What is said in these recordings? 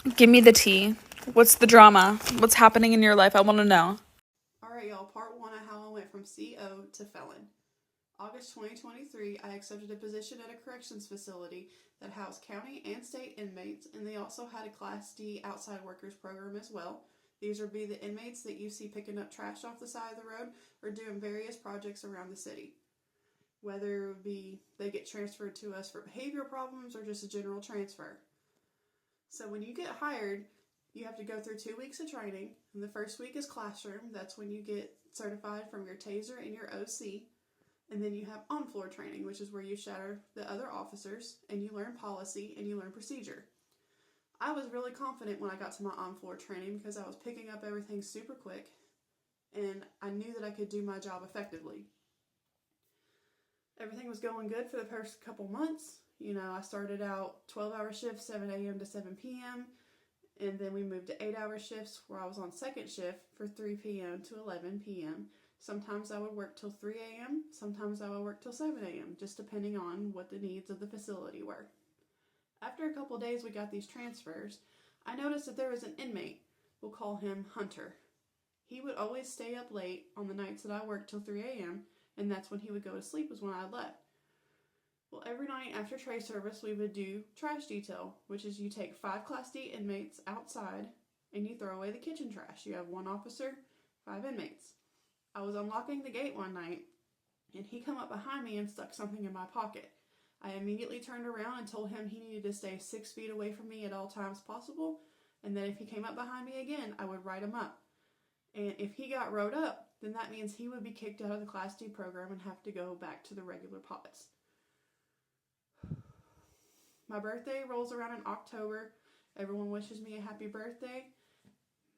Give me the tea. What's the drama? What's happening in your life? I want to know. Alright, y'all, part one of how I went from CO to felon. August 2023, I accepted a position at a corrections facility that housed county and state inmates, and they also had a Class D outside workers program as well. These would be the inmates that you see picking up trash off the side of the road or doing various projects around the city. Whether it would be they get transferred to us for behavioral problems or just a general transfer. So when you get hired, you have to go through 2 weeks of training. And the first week is classroom. That's when you get certified from your taser and your OC. And then you have on-floor training, which is where you shadow the other officers and you learn policy and you learn procedure. I was really confident when I got to my on-floor training because I was picking up everything super quick and I knew that I could do my job effectively. Everything was going good for the first couple months. I started out 12-hour shifts, 7 a.m. to 7 p.m. And then we moved to 8-hour shifts where I was on second shift for 3 p.m. to 11 p.m. Sometimes I would work till 3 a.m., sometimes I would work till 7 a.m., just depending on what the needs of the facility were. After a couple days we got these transfers, I noticed that there was an inmate. We'll call him Hunter. He would always stay up late on the nights that I worked till 3 a.m., and that's when he would go to sleep was when I left. Well, every night after tray service, we would do trash detail, which is you take 5 Class D inmates outside and you throw away the kitchen trash. You have 1 officer, 5 inmates. I was unlocking the gate one night and he come up behind me and stuck something in my pocket. I immediately turned around and told him he needed to stay 6 feet away from me at all times possible, and that if he came up behind me again, I would write him up. And if he got wrote up, then that means he would be kicked out of the Class D program and have to go back to the regular pods. My birthday rolls around in October. Everyone wishes me a happy birthday.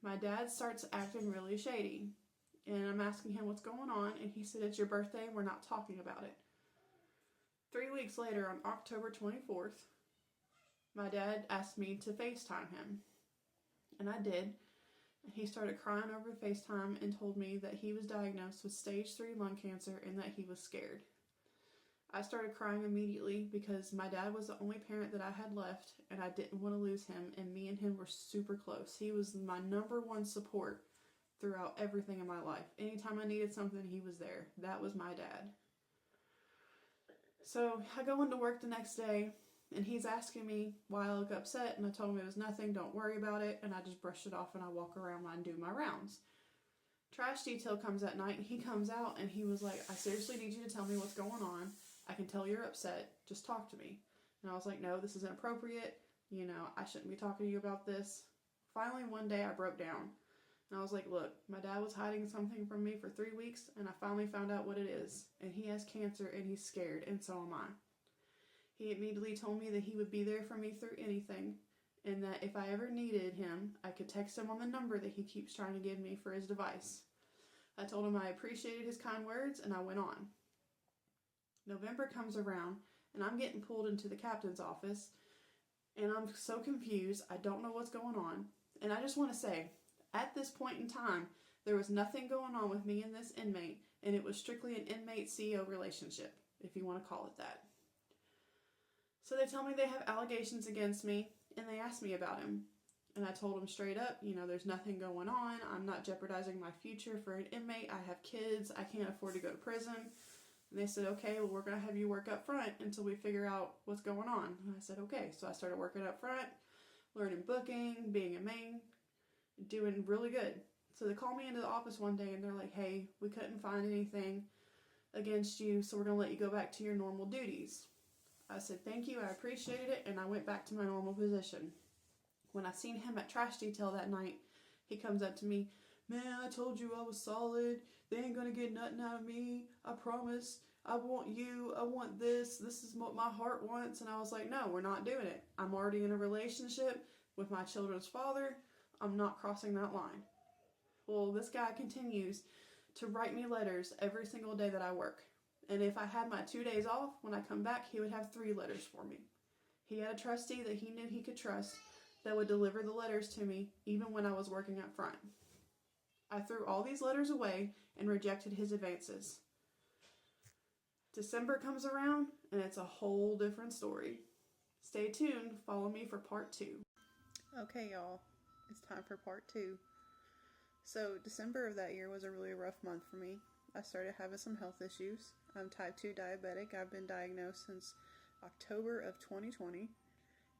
My dad starts acting really shady. And I'm asking him what's going on, and he said, "It's your birthday, we're not talking about it." 3 weeks later, on October 24th, my dad asked me to FaceTime him. And I did. He started crying over FaceTime and told me that he was diagnosed with stage 3 lung cancer and that he was scared. I started crying immediately because my dad was the only parent that I had left and I didn't want to lose him, and me and him were super close. He was my number one support throughout everything in my life. Anytime I needed something, he was there. That was my dad. So I go into work the next day and he's asking me why I look upset, and I told him it was nothing, don't worry about it, and I just brush it off and I walk around and do my rounds. Trash detail comes at night and he comes out and he was like, "I seriously need you to tell me what's going on. I can tell you're upset. Just talk to me." And I was like, "No, this isn't appropriate. I shouldn't be talking to you about this." Finally, one day I broke down. And I was like, "Look, my dad was hiding something from me for 3 weeks, and I finally found out what it is. And he has cancer, and he's scared, and so am I." He immediately told me that he would be there for me through anything, and that if I ever needed him, I could text him on the number that he keeps trying to give me for his device. I told him I appreciated his kind words, and I went on. November comes around, and I'm getting pulled into the captain's office, and I'm so confused. I don't know what's going on. And I just want to say, at this point in time, there was nothing going on with me and this inmate, and it was strictly an inmate-CO relationship, if you want to call it that. So they tell me they have allegations against me, and they ask me about him. And I told them straight up, there's nothing going on. I'm not jeopardizing my future for an inmate. I have kids. I can't afford to go to prison. And they said, "Okay, well, we're going to have you work up front until we figure out what's going on." And I said, "Okay." So I started working up front, learning booking, being a main, doing really good. So they called me into the office one day and they're like, "Hey, we couldn't find anything against you, so we're going to let you go back to your normal duties." I said, "Thank you, I appreciated it," and I went back to my normal position. When I seen him at trash detail that night, he comes up to me, "Man, I told you I was solid. They ain't going to get nothing out of me. I promise. I want you. I want this. This is what my heart wants." And I was like, "No, we're not doing it. I'm already in a relationship with my children's father. I'm not crossing that line." Well, this guy continues to write me letters every single day that I work. And if I had my 2 days off, when I come back, he would have 3 letters for me. He had a trustee that he knew he could trust that would deliver the letters to me even when I was working up front. I threw all these letters away and rejected his advances. December comes around and it's a whole different story. Stay tuned, follow me for part 2. Okay, y'all, it's time for part 2. So, December of that year was a really rough month for me. I started having some health issues. I'm type 2 diabetic. I've been diagnosed since October of 2020.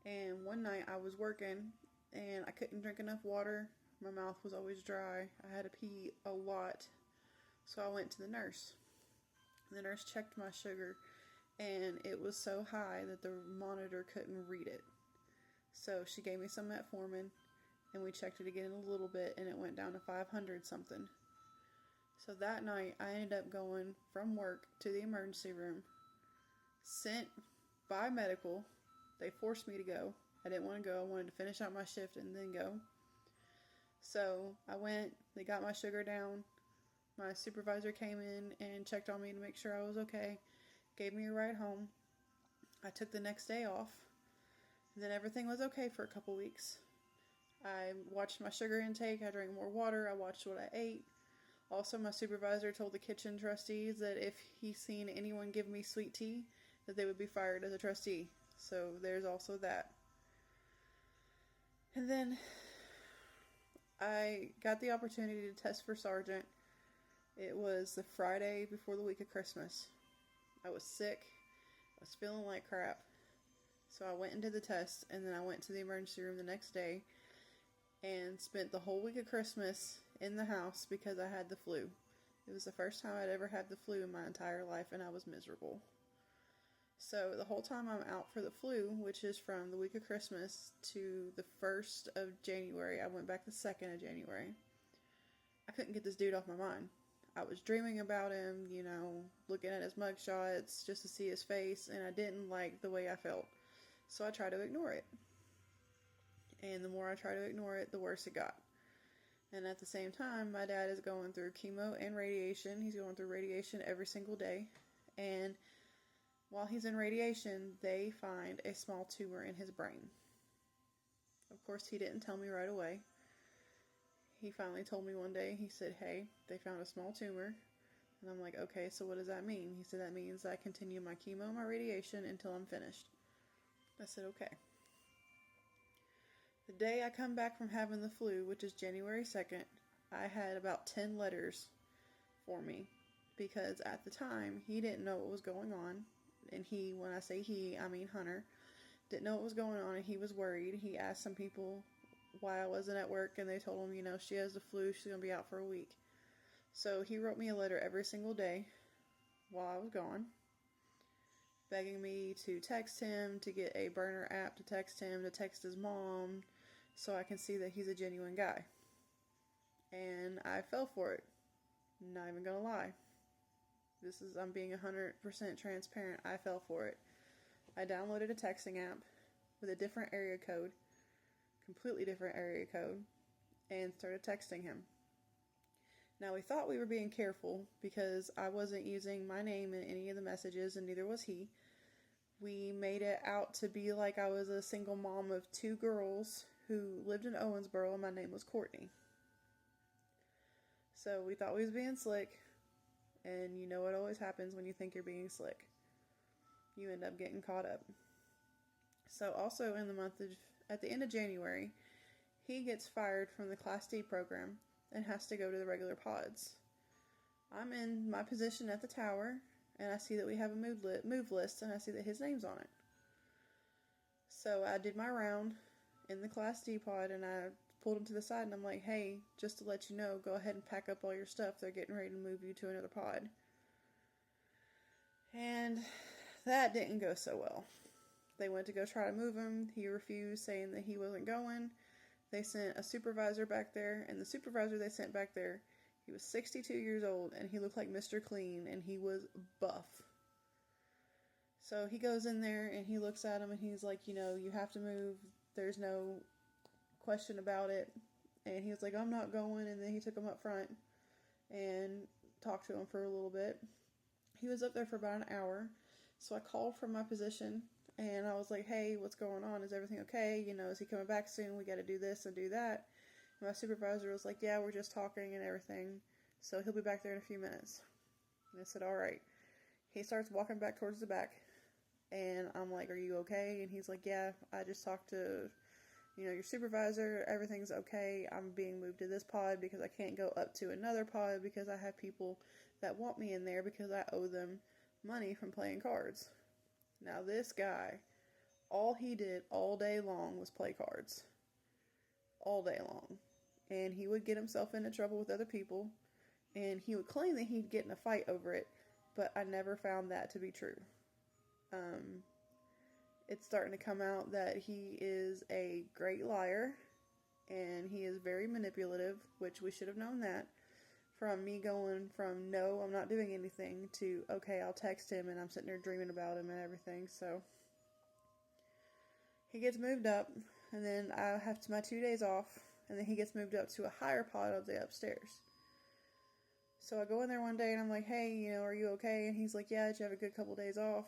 And one night I was working and I couldn't drink enough water. My mouth was always dry. I had to pee a lot. So I went to the nurse. The nurse checked my sugar and it was so high that the monitor couldn't read it. So she gave me some metformin and we checked it again a little bit and it went down to 500 something. So that night I ended up going from work to the emergency room, sent by medical. They forced me to go. I didn't want to go. I wanted to finish out my shift and then go. So I went, they got my sugar down. My supervisor came in and checked on me to make sure I was okay, gave me a ride home. I took the next day off. Then everything was okay for a couple weeks. I watched my sugar intake, I drank more water, I watched what I ate. Also, my supervisor told the kitchen trustees that if he seen anyone give me sweet tea, that they would be fired as a trustee. So there's also that. And then I got the opportunity to test for sergeant. It was the Friday before the week of Christmas. I was sick. I was feeling like crap. So I went and did the test, and then I went to the emergency room the next day and spent the whole week of Christmas in the house because I had the flu. It was the first time I'd ever had the flu in my entire life, and I was miserable. So the whole time I'm out for the flu, which is from the week of Christmas to the 1st of January, I went back the 2nd of January, I couldn't get this dude off my mind. I was dreaming about him, looking at his mugshots just to see his face, and I didn't like the way I felt. So I tried to ignore it. And the more I tried to ignore it, the worse it got. And at the same time, my dad is going through chemo and radiation. He's going through radiation every single day. And while he's in radiation, they find a small tumor in his brain. Of course, he didn't tell me right away. He finally told me one day, he said, "Hey, they found a small tumor." And I'm like, "Okay, so what does that mean?" He said, "That means I continue my chemo and my radiation until I'm finished." I said, "Okay." The day I come back from having the flu, which is January 2nd, I had about 10 letters for me because at the time he didn't know what was going on. And he, when I say he, I mean Hunter, didn't know what was going on and he was worried. He asked some people why I wasn't at work and they told him, she has the flu, she's going to be out for a week. So he wrote me a letter every single day while I was gone, begging me to text him, to get a burner app to text him, to text his mom, so I can see that he's a genuine guy. And I fell for it. Not even gonna lie. I'm being 100% transparent. I fell for it. I downloaded a texting app with a different area code, completely different area code, and started texting him. Now, we thought we were being careful because I wasn't using my name in any of the messages, and neither was he. We made it out to be like I was a single mom of 2 girls who lived in Owensboro, and my name was Courtney. So we thought we was being slick, and you know what always happens when you think you're being slick. You end up getting caught up. So also in the at the end of January, he gets fired from the Class D program and has to go to the regular pods. I'm in my position at the tower, and I see that we have a move list, and I see that his name's on it. So I did my round in the Class D pod, and I pulled him to the side, and I'm like, "Hey, just to let you know, go ahead and pack up all your stuff. They're getting ready to move you to another pod." And that didn't go so well. They went to go try to move him. He refused, saying that he wasn't going. They sent a supervisor back there, and the supervisor they sent back there, he was 62 years old, and he looked like Mr. Clean, and he was buff. So he goes in there, and he looks at him, and he's like, "You have to move. There's no question about it." And he was like, "I'm not going." And then he took him up front and talked to him for a little bit. He was up there for about an hour. So I called from my position, and I was like, "Hey, what's going on? Is everything okay? Is he coming back soon? We got to do this and do that." And my supervisor was like, "Yeah, we're just talking and everything. So he'll be back there in a few minutes." And I said, "All right." He starts walking back towards the back. And I'm like, "Are you okay?" And he's like, "Yeah, I just talked to your supervisor, everything's okay. I'm being moved to this pod because I can't go up to another pod because I have people that want me in there because I owe them money from playing cards. Now this guy, all he did all day long was play cards. All day long. And he would get himself into trouble with other people, and he would claim that he'd get in a fight over it, but I never found that to be true. It's starting to come out that he is a great liar, and he is very manipulative, which we should have known that. From me going from, no, I'm not doing anything, to, okay, I'll text him, and I'm sitting there dreaming about him and everything, so. He gets moved up, and then I have my 2 days off, and then he gets moved up to a higher pod of the upstairs. So I go in there one day, and I'm like, hey, are you okay? And he's like, yeah, did you have a good couple days off?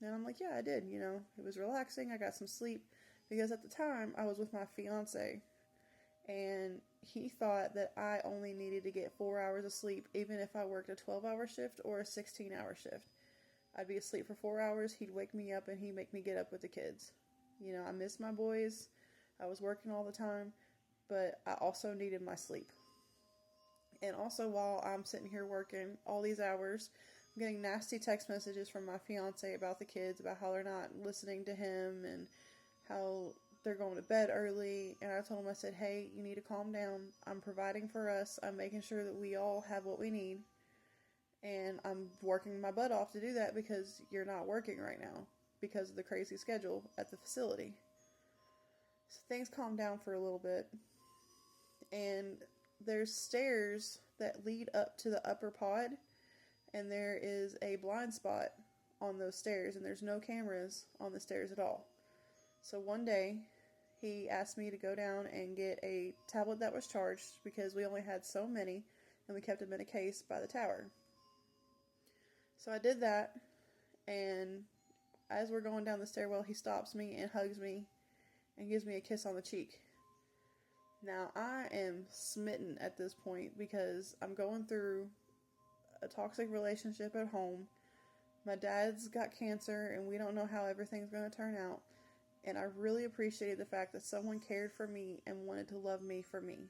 And I'm like, yeah, I did, It was relaxing, I got some sleep, because at the time, I was with my fiance, and he thought that I only needed to get 4 hours of sleep, even if I worked a 12-hour shift or a 16-hour shift. I'd be asleep for 4 hours, he'd wake me up, and he'd make me get up with the kids. I miss my boys, I was working all the time, but I also needed my sleep. And also, while I'm sitting here working all these hours, I'm getting nasty text messages from my fiance about the kids, about how they're not listening to him, and how they're going to bed early. And I told him, I said, hey, you need to calm down. I'm providing for us. I'm making sure that we all have what we need. And I'm working my butt off to do that because you're not working right now because of the crazy schedule at the facility. So things calmed down for a little bit. And there's stairs that lead up to the upper pod, and there is a blind spot on those stairs, and there's no cameras on the stairs at all. So one day, he asked me to go down and get a tablet that was charged, because we only had so many, and we kept them in a case by the tower. So I did that, and as we're going down the stairwell, he stops me and hugs me and gives me a kiss on the cheek. Now, I am smitten at this point because I'm going through a toxic relationship at home. My dad's got cancer, and we don't know how everything's going to turn out. And I really appreciated the fact that someone cared for me and wanted to love me for me.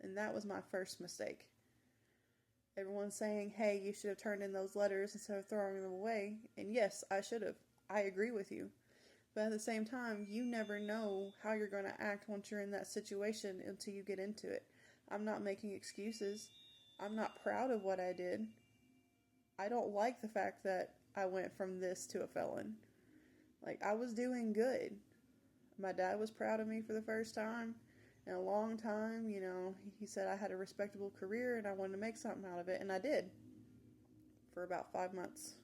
And that was my first mistake. Everyone's saying, hey, you should have turned in those letters instead of throwing them away. And yes, I should have. I agree with you. But at the same time, you never know how you're going to act once you're in that situation until you get into it. I'm not making excuses. I'm not proud of what I did. I don't like the fact that I went from this to a felon. I was doing good. My dad was proud of me for the first time in a long time. He said I had a respectable career and I wanted to make something out of it, and I did for about 5 months.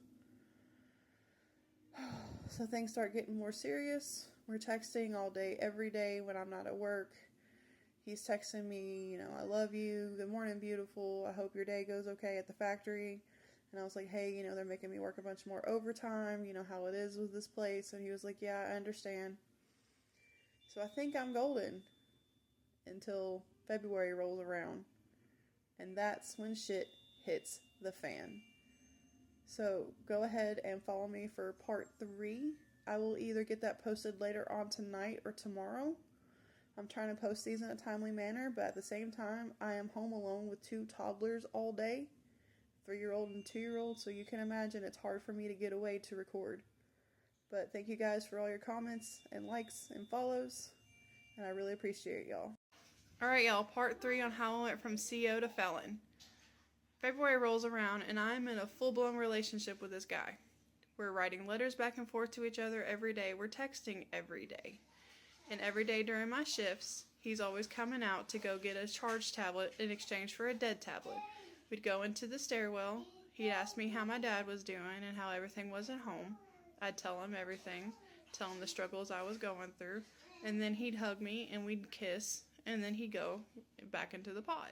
So things start getting more serious. We're texting all day, every day when I'm not at work. He's texting me, I love you, good morning, beautiful, I hope your day goes okay at the factory. And I was like, hey, they're making me work a bunch more overtime, how it is with this place. And he was like, yeah, I understand. So I think I'm golden until February rolls around. And that's when shit hits the fan. So go ahead and follow me for part 3. I will either get that posted later on tonight or tomorrow. I'm trying to post these in a timely manner, but at the same time, I am home alone with 2 toddlers all day, 3-year-old and 2-year-old, so you can imagine it's hard for me to get away to record. But thank you guys for all your comments and likes and follows, and I really appreciate y'all. Alright y'all, part 3 on how I went from CO to felon. February rolls around, and I'm in a full-blown relationship with this guy. We're writing letters back and forth to each other every day. We're texting every day. And every day during my shifts, he's always coming out to go get a charged tablet in exchange for a dead tablet. We'd go into the stairwell. He'd ask me how my dad was doing and how everything was at home. I'd tell him everything, tell him the struggles I was going through. And then he'd hug me and we'd kiss, and then he'd go back into the pod.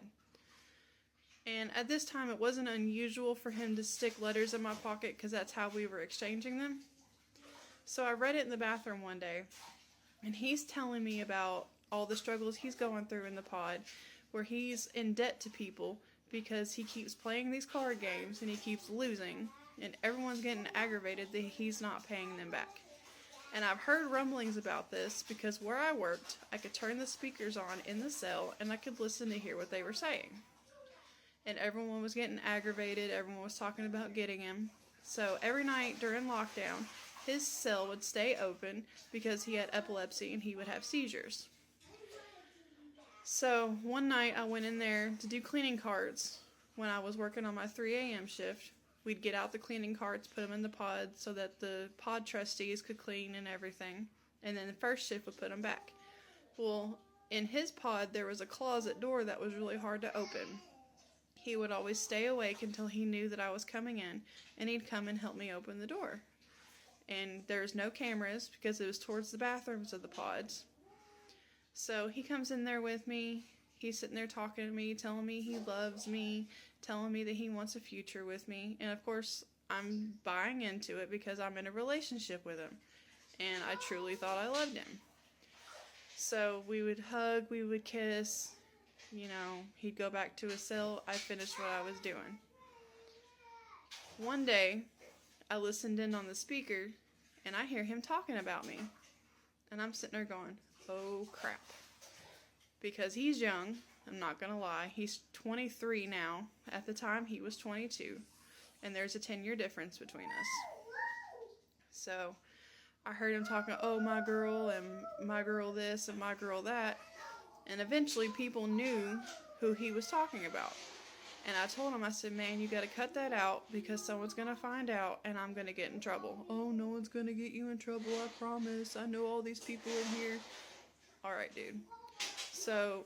And at this time, it wasn't unusual for him to stick letters in my pocket because that's how we were exchanging them. So I read it in the bathroom one day, and he's telling me about all the struggles he's going through in the pod, where he's in debt to people because he keeps playing these card games and he keeps losing, and everyone's getting aggravated that he's not paying them back. And I've heard rumblings about this because where I worked, I could turn the speakers on in the cell and I could listen to hear what they were saying. And everyone was getting aggravated, everyone was talking about getting him. So every night during lockdown, his cell would stay open because he had epilepsy and he would have seizures. So one night I went in there to do cleaning cards when I was working on my 3 a.m. shift. We'd get out the cleaning carts, put them in the pod so that the pod trustees could clean and everything. And then the first shift would put them back. Well, in his pod, there was a closet door that was really hard to open. He would always stay awake until he knew that I was coming in, and he'd come and help me open the door. And there's no cameras because it was towards the bathrooms of the pods. So he comes in there with me. He's sitting there talking to me, telling me he loves me, telling me that he wants a future with me. And of course, I'm buying into it because I'm in a relationship with him. And I truly thought I loved him. So we would hug, we would kiss. You know, he'd go back to his cell. I finished what I was doing. One day, I listened in on the speaker, and I hear him talking about me. And I'm sitting there going, oh crap. Because he's young, I'm not going to lie. He's 23 now. At the time, he was 22. And there's a 10-year difference between us. So, I heard him talking, oh, my girl, and my girl this, and my girl that. And eventually, people knew who he was talking about. And I told him, I said, man, you got to cut that out because someone's going to find out and I'm going to get in trouble. Oh, no one's going to get you in trouble, I promise. I know all these people in here. All right, dude. So,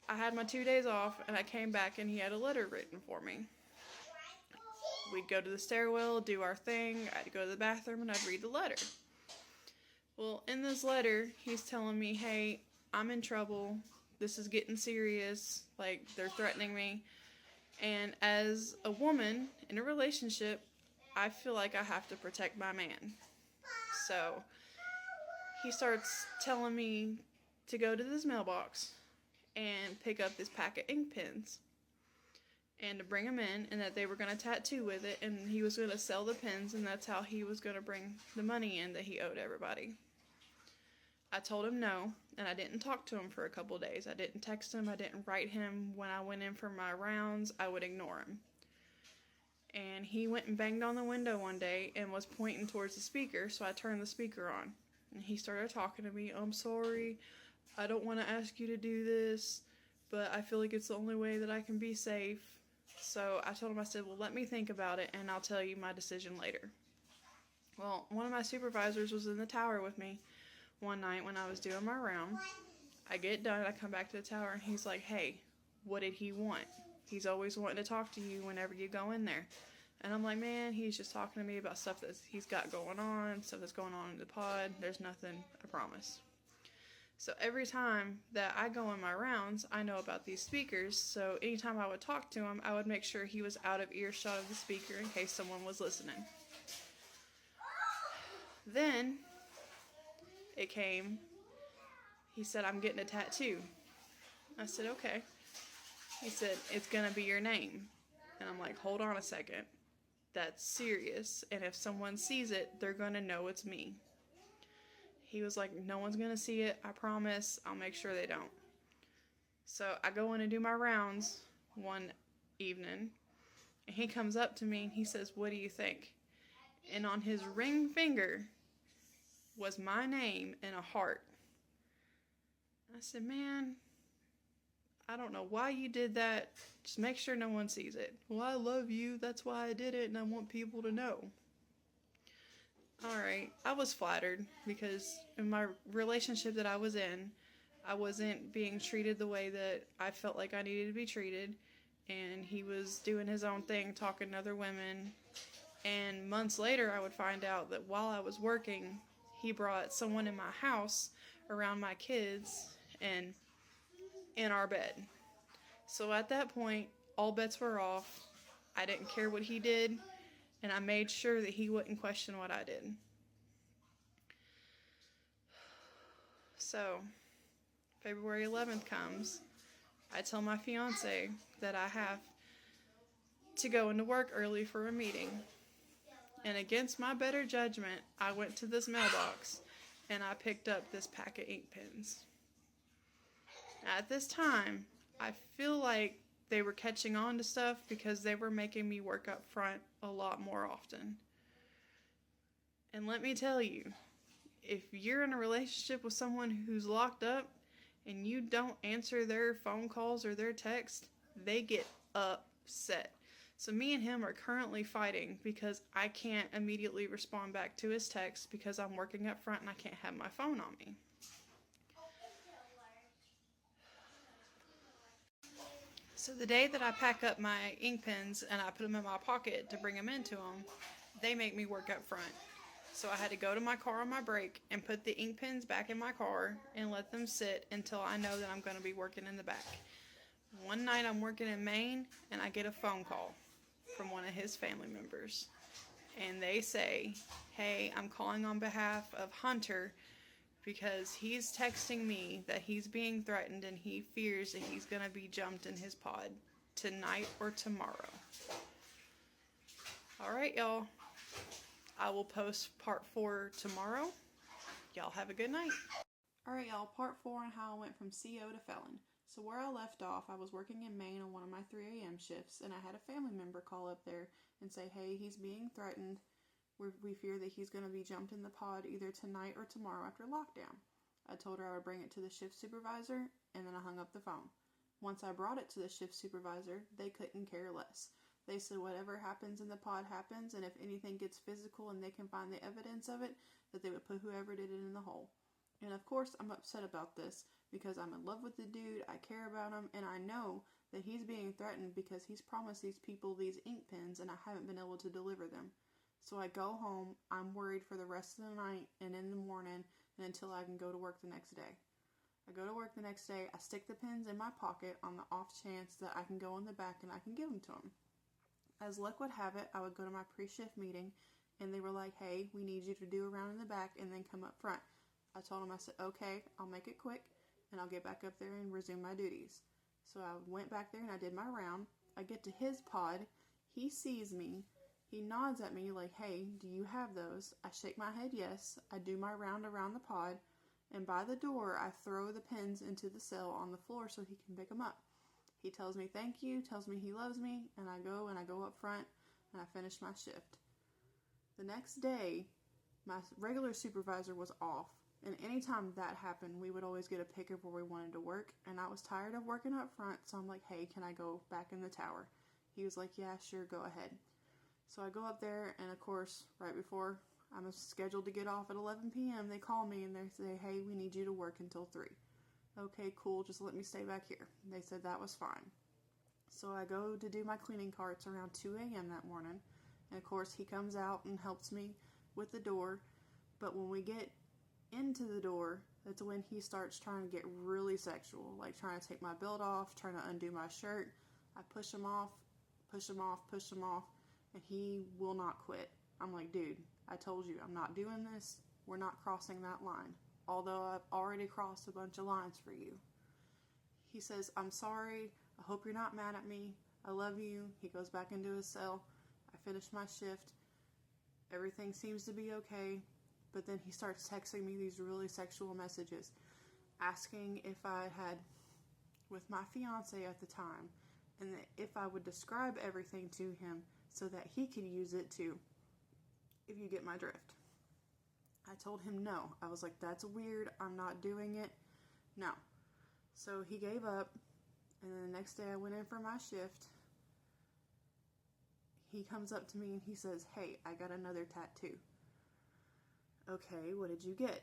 I had my 2 days off, and I came back, and he had a letter written for me. We'd go to the stairwell, do our thing, I'd go to the bathroom, and I'd read the letter. Well, in this letter, he's telling me, hey, I'm in trouble, this is getting serious, like, they're threatening me, and as a woman in a relationship, I feel like I have to protect my man. So, he starts telling me to go to this mailbox and pick up this pack of ink pens and to bring them in, and that they were going to tattoo with it, and he was going to sell the pens, and that's how he was going to bring the money in that he owed everybody. I told him no, and I didn't talk to him for a couple days. I didn't text him, I didn't write him. When I went in for my rounds, I would ignore him. And he went and banged on the window one day and was pointing towards the speaker, so I turned the speaker on. And he started talking to me, I'm sorry, I don't want to ask you to do this, but I feel like it's the only way that I can be safe. So I told him, I said, well, let me think about it, and I'll tell you my decision later. Well, one of my supervisors was in the tower with me one night when I was doing my round. I get done, I come back to the tower, and he's like, hey, what did he want? He's always wanting to talk to you whenever you go in there. And I'm like, man, he's just talking to me about stuff that he's got going on, stuff that's going on in the pod. There's nothing, I promise. So every time that I go in my rounds, I know about these speakers, so anytime I would talk to him, I would make sure he was out of earshot of the speaker in case someone was listening. Then, it came, he said, I'm getting a tattoo. I said, okay. He said, it's gonna be your name. And I'm like, hold on a second. That's serious, and if someone sees it, they're gonna know it's me. He was like, no one's gonna see it, I promise, I'll make sure they don't. So I go in and do my rounds one evening, and he comes up to me and he says, what do you think? And on his ring finger was my name and a heart. I said, man, I don't know why you did that, just make sure no one sees it. Well, I love you, that's why I did it, and I want people to know. Alright, I was flattered because in my relationship that I was in, I wasn't being treated the way that I felt like I needed to be treated, and he was doing his own thing, talking to other women, and months later I would find out that while I was working, he brought someone in my house around my kids and in our bed. So at that point, all bets were off. I didn't care what he did, and I made sure that he wouldn't question what I did. So, February 11th comes. I tell my fiance that I have to go into work early for a meeting. And against my better judgment, I went to this mailbox and I picked up this pack of ink pens. At this time, I feel like they were catching on to stuff because they were making me work up front a lot more often. And let me tell you, if you're in a relationship with someone who's locked up and you don't answer their phone calls or their texts, they get upset. So me and him are currently fighting because I can't immediately respond back to his text because I'm working up front and I can't have my phone on me. So the day that I pack up my ink pens and I put them in my pocket to bring them into them, they make me work up front. So I had to go to my car on my break and put the ink pens back in my car and let them sit until I know that I'm going to be working in the back. One night I'm working in Maine and I get a phone call from one of his family members. And they say, hey, I'm calling on behalf of Hunter because he's texting me that he's being threatened and he fears that he's going to be jumped in his pod tonight or tomorrow. Alright, y'all. I will post part 4 tomorrow. Y'all have a good night. Alright, y'all. Part 4 on how I went from CO to felon. So where I left off, I was working in Maine on one of my 3 a.m. shifts, and I had a family member call up there and say, hey, he's being threatened. We fear that he's going to be jumped in the pod either tonight or tomorrow after lockdown. I told her I would bring it to the shift supervisor, and then I hung up the phone. Once I brought it to the shift supervisor, they couldn't care less. They said whatever happens in the pod happens, and if anything gets physical and they can find the evidence of it, that they would put whoever did it in the hole. And of course, I'm upset about this because I'm in love with the dude, I care about him, and I know that he's being threatened because he's promised these people these ink pens and I haven't been able to deliver them. So I go home, I'm worried for the rest of the night and in the morning and until I can go to work the next day. I go to work the next day, I stick the pens in my pocket on the off chance that I can go in the back and I can give them to him. As luck would have it, I would go to my pre-shift meeting and they were like, hey, we need you to do a round in the back and then come up front. I told them, I said, okay, I'll make it quick and I'll get back up there and resume my duties. So I went back there and I did my round. I get to his pod, he sees me. He nods at me like, hey, do you have those? I shake my head yes. I do my round around the pod, and by the door, I throw the pens into the cell on the floor so he can pick them up. He tells me thank you, tells me he loves me, and I go up front, and I finish my shift. The next day, my regular supervisor was off, and anytime that happened, we would always get a pick of where we wanted to work, and I was tired of working up front, so I'm like, hey, can I go back in the tower? He was like, yeah, sure, go ahead. So I go up there, and of course, right before I'm scheduled to get off at 11 p.m., they call me and they say, hey, we need you to work until 3. Okay, cool, just let me stay back here. They said that was fine. So I go to do my cleaning carts around 2 a.m. that morning, and of course, he comes out and helps me with the door, but when we get into the door, that's when he starts trying to get really sexual, like trying to take my belt off, trying to undo my shirt. I push him off, push him off, push him off, and he will not quit. I'm like, dude, I told you, I'm not doing this. We're not crossing that line. Although I've already crossed a bunch of lines for you. He says, I'm sorry. I hope you're not mad at me. I love you. He goes back into his cell. I finish my shift. Everything seems to be okay. But then he starts texting me these really sexual messages, asking if I had, with my fiance at the time, and if I would describe everything to him so that he could use it too, if you get my drift. I told him no. I was like, that's weird. I'm not doing it. No. So he gave up, and then the next day I went in for my shift. He comes up to me and he says, hey, I got another tattoo. Okay, what did you get?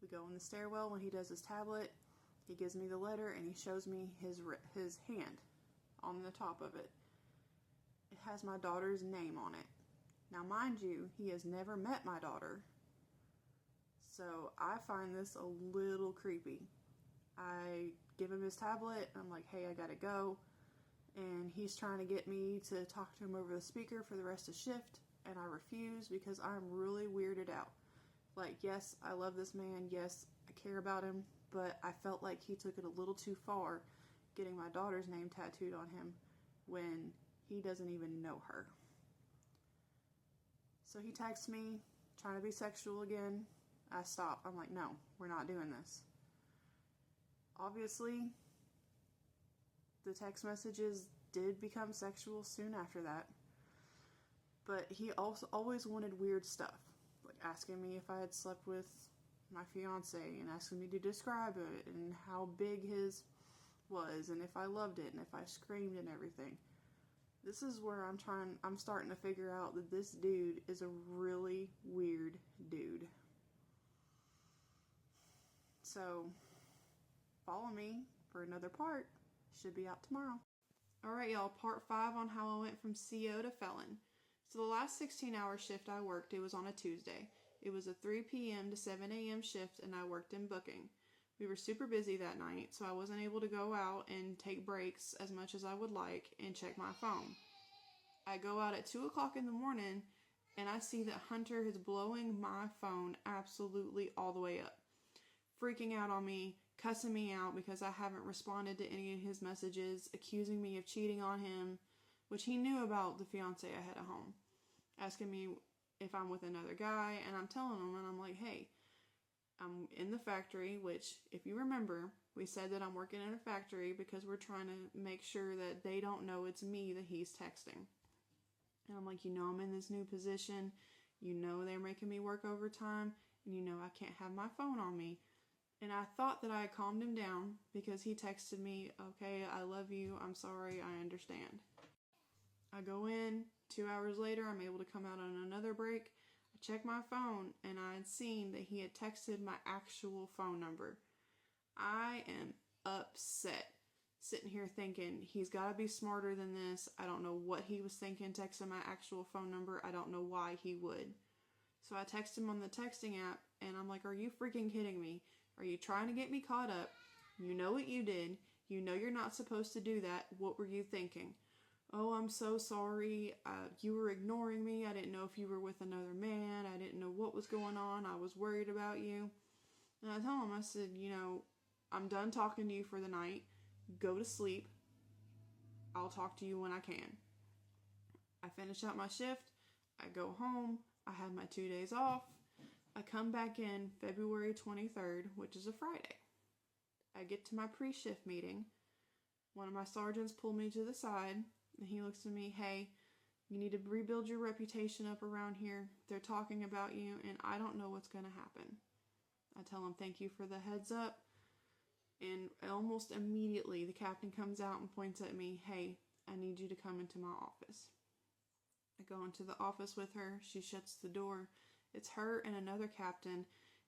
We go in the stairwell when he does his tablet. He gives me the letter and he shows me his hand on the top of it. It has my daughter's name on it. Now, mind you, he has never met my daughter. So I find this a little creepy. I give him his tablet. I'm like, hey, I gotta go. And he's trying to get me to talk to him over the speaker for the rest of shift. And I refuse because I'm really weirded out. Like, yes, I love this man. Yes, I care about him. But I felt like he took it a little too far getting my daughter's name tattooed on him when he doesn't even know her. So he texts me, trying to be sexual again. I stopped. I'm like, no, we're not doing this. Obviously, the text messages did become sexual soon after that. But he also always wanted weird stuff, like asking me if I had slept with my fiance and asking me to describe it and how big his was and if I loved it and if I screamed and everything. This is where I'm starting to figure out that this dude is a really weird dude. So, follow me for another part. Should be out tomorrow. Alright, y'all, part 5 on how I went from CO to felon. So the last 16-hour shift I worked, it was on a Tuesday. It was a 3 p.m. to 7 a.m. shift, and I worked in booking. We were super busy that night, so I wasn't able to go out and take breaks as much as I would like and check my phone. I go out at 2 o'clock in the morning, and I see that Hunter is blowing my phone absolutely all the way up. Freaking out on me, cussing me out because I haven't responded to any of his messages, accusing me of cheating on him, which he knew about the fiance I had at home. Asking me if I'm with another guy, and I'm telling him, and I'm like, hey, I'm in the factory, which, if you remember, we said that I'm working in a factory because we're trying to make sure that they don't know it's me that he's texting. And I'm like, I'm in this new position, they're making me work overtime, and I can't have my phone on me. And I thought that I had calmed him down because he texted me, okay, I love you, I'm sorry, I understand. I go in, 2 hours later, I'm able to come out on another break. I check my phone, and I had seen that he had texted my actual phone number. I am upset, sitting here thinking, he's got to be smarter than this. I don't know what he was thinking texting my actual phone number. I don't know why he would. So I text him on the texting app, and I'm like, are you freaking kidding me? Are you trying to get me caught up? You know what you did. You know you're not supposed to do that. What were you thinking? Oh, I'm so sorry. You were ignoring me. I didn't know if you were with another man. I didn't know what was going on. I was worried about you. And I told him, I said, I'm done talking to you for the night. Go to sleep. I'll talk to you when I can. I finish out my shift. I go home. I have my 2 days off. I come back in February 23rd, which is a Friday. I get to my pre-shift meeting. One of my sergeants pulled me to the side, and he looks at me, hey, you need to rebuild your reputation up around here. They're talking about you, and I don't know what's going to happen. I tell him, thank you for the heads up. And almost immediately, the captain comes out and points at me, hey, I need you to come into my office. I go into the office with her. She shuts the door. It's her and another captain,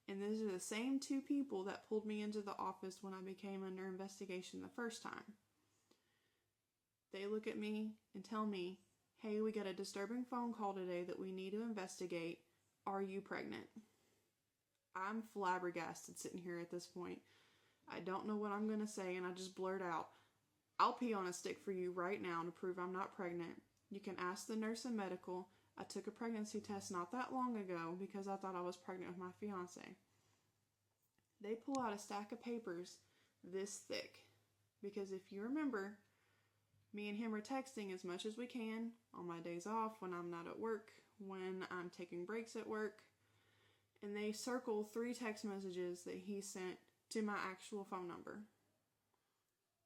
and these are the same 2 people that pulled me into the office when I became under investigation the first time. They look at me and tell me, hey, we got a disturbing phone call today that we need to investigate. Are you pregnant? I'm flabbergasted sitting here at this point. I don't know what I'm going to say, and I just blurt out, I'll pee on a stick for you right now to prove I'm not pregnant. You can ask the nurse and medical. I took a pregnancy test not that long ago because I thought I was pregnant with my fiance. They pull out a stack of papers this thick because if you remember, me and him are texting as much as we can on my days off, when I'm not at work, when I'm taking breaks at work. And they circle 3 text messages that he sent to my actual phone number.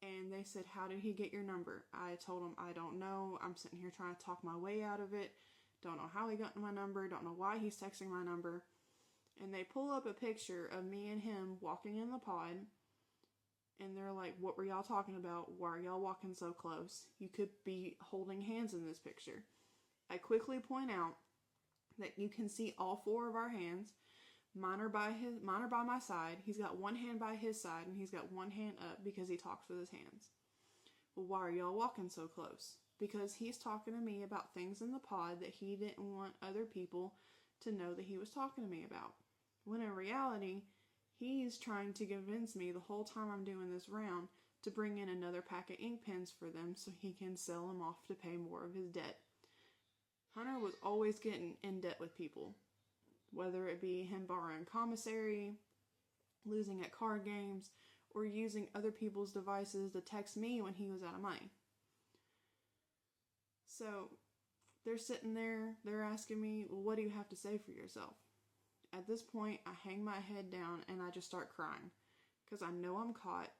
And they said, how did he get your number? I told him, I don't know. I'm sitting here trying to talk my way out of it. Don't know how he got my number. Don't know why he's texting my number. And they pull up a picture of me and him walking in the pod. And they're like, what were y'all talking about? Why are y'all walking so close? You could be holding hands in this picture. I quickly point out that you can see all 4 of our hands. Mine are by my side. He's got one hand by his side, and he's got one hand up because he talks with his hands. Well, why are y'all walking so close? Because he's talking to me about things in the pod that he didn't want other people to know that he was talking to me about. When in reality, he's trying to convince me the whole time I'm doing this round to bring in another pack of ink pens for them so he can sell them off to pay more of his debt. Hunter was always getting in debt with people. Whether it be him borrowing commissary, losing at card games, or using other people's devices to text me when he was out of money. So, they're sitting there, they're asking me, well, what do you have to say for yourself? at this point, I hang my head down and I just start crying because I know I'm caught,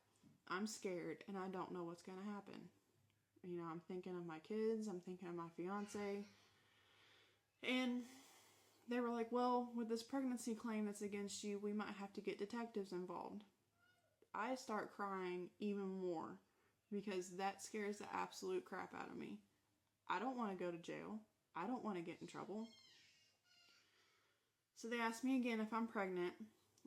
I'm scared, and I don't know what's going to happen. You know, I'm thinking of my kids, I'm thinking of my fiance, and they were like, well, with this pregnancy claim that's against you, we might have to get detectives involved. I start crying even more because that scares the absolute crap out of me. I don't want to go to jail. I don't want to get in trouble. So they ask me again if I'm pregnant,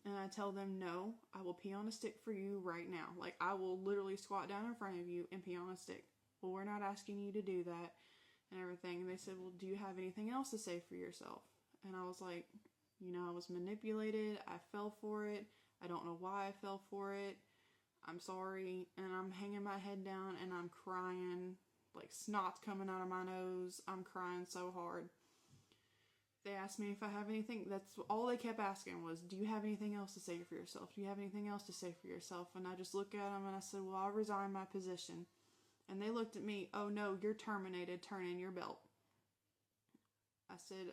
and I tell them no, I will pee on a stick for you right now. Like, I will literally squat down in front of you and pee on a stick. Well, we're not asking you to do that and everything. And they said, well, do you have anything else to say for yourself? And I was like, you know, I was manipulated. I fell for it. I don't know why I fell for it. I'm sorry. And I'm hanging my head down and I'm crying, like snot's coming out of my nose. I'm crying so hard. They asked me if I have anything. That's all they kept asking was, do you have anything else to say for yourself? Do you have anything else to say for yourself? And I just looked at them and I said, well, I'll resign my position. And they looked at me, oh no, you're terminated, turn in your belt. I said,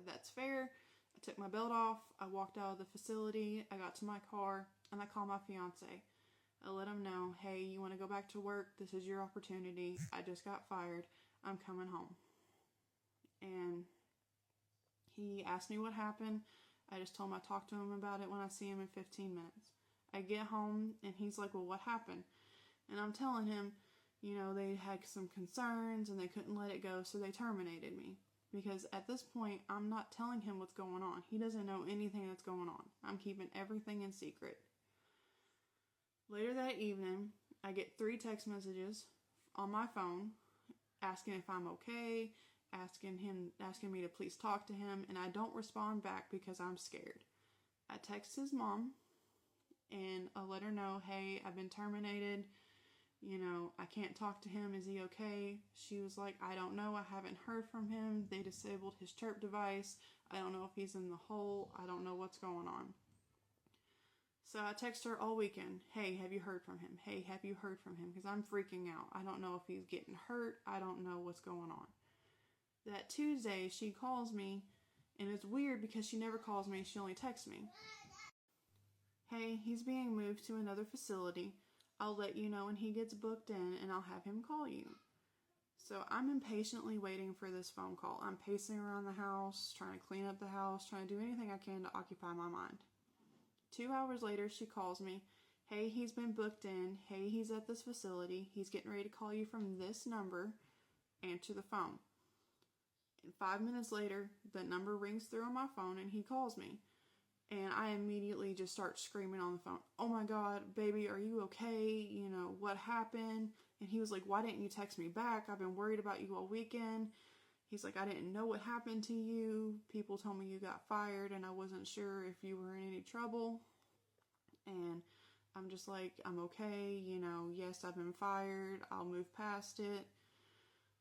that's fair. I took my belt off, I walked out of the facility, I got to my car, and I called my fiance. I let him know, hey, you want to go back to work? This is your opportunity. I just got fired. I'm coming home. And he asked me what happened. I just told him I talked to him about it when I see him in 15 minutes. I get home, and he's like, well, what happened? And I'm telling him, you know, they had some concerns, and they couldn't let it go, so they terminated me. Because at this point, I'm not telling him what's going on. He doesn't know anything that's going on. I'm keeping everything in secret. Later that evening, I get 3 text messages on my phone asking if I'm okay, asking me to please talk to him, and I don't respond back because I'm scared. I text his mom and I let her know, hey, I've been terminated. You know, I can't talk to him. Is he okay? She was like, I don't know. I haven't heard from him. They disabled his chirp device. I don't know if he's in the hole. I don't know what's going on. So I text her all weekend. Hey, have you heard from him? Hey, have you heard from him? Because I'm freaking out. I don't know if he's getting hurt. I don't know what's going on. That Tuesday, she calls me, and it's weird because she never calls me. She only texts me. Hey, he's being moved to another facility. I'll let you know when he gets booked in, and I'll have him call you. So I'm impatiently waiting for this phone call. I'm pacing around the house, trying to clean up the house, trying to do anything I can to occupy my mind. 2 hours later, she calls me. Hey, he's been booked in. Hey, he's at this facility. He's getting ready to call you from this number. Answer the phone. And 5 minutes later, the number rings through on my phone, and he calls me. And I immediately just start screaming on the phone, oh my God, baby, are you okay? You know, what happened? And he was like, why didn't you text me back? I've been worried about you all weekend. He's like, I didn't know what happened to you. People told me you got fired and I wasn't sure if you were in any trouble. And I'm just like, I'm okay. You know, yes, I've been fired. I'll move past it.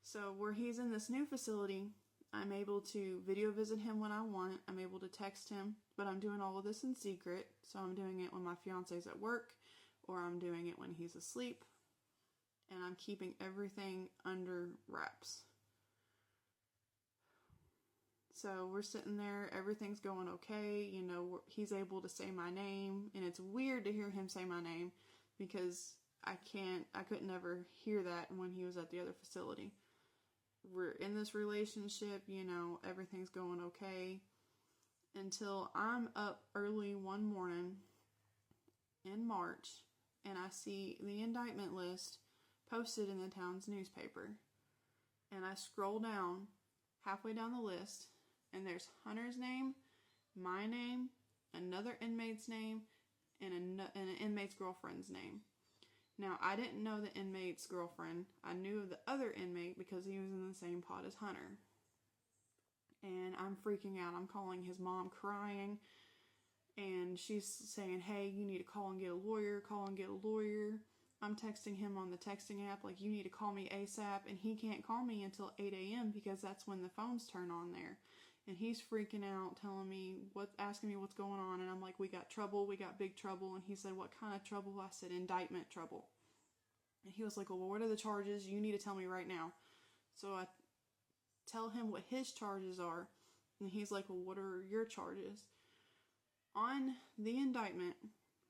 So where he's in this new facility, I'm able to video visit him when I want. I'm able to text him, but I'm doing all of this in secret. So I'm doing it when my fiance's at work, or I'm doing it when he's asleep. And I'm keeping everything under wraps. So we're sitting there, everything's going okay. You know, he's able to say my name, and it's weird to hear him say my name because I couldn't ever hear that when he was at the other facility. We're in this relationship, you know, everything's going okay, until I'm up early one morning in March and I see the indictment list posted in the town's newspaper. And I scroll down, halfway down the list, and there's Hunter's name, my name, another inmate's name, and an inmate's girlfriend's name. Now, I didn't know the inmate's girlfriend. I knew of the other inmate because he was in the same pod as Hunter. And I'm freaking out. I'm calling his mom crying. And she's saying, hey, you need to call and get a lawyer. Call and get a lawyer. I'm texting him on the texting app like, you need to call me ASAP. And he can't call me until 8 a.m. because that's when the phones turn on there. And he's freaking out, telling me, asking me what's going on. And I'm like, we got trouble. We got big trouble. And he said, what kind of trouble? I said, indictment trouble. And he was like, well, what are the charges? You need to tell me right now. So I tell him what his charges are. And he's like, well, what are your charges? On the indictment,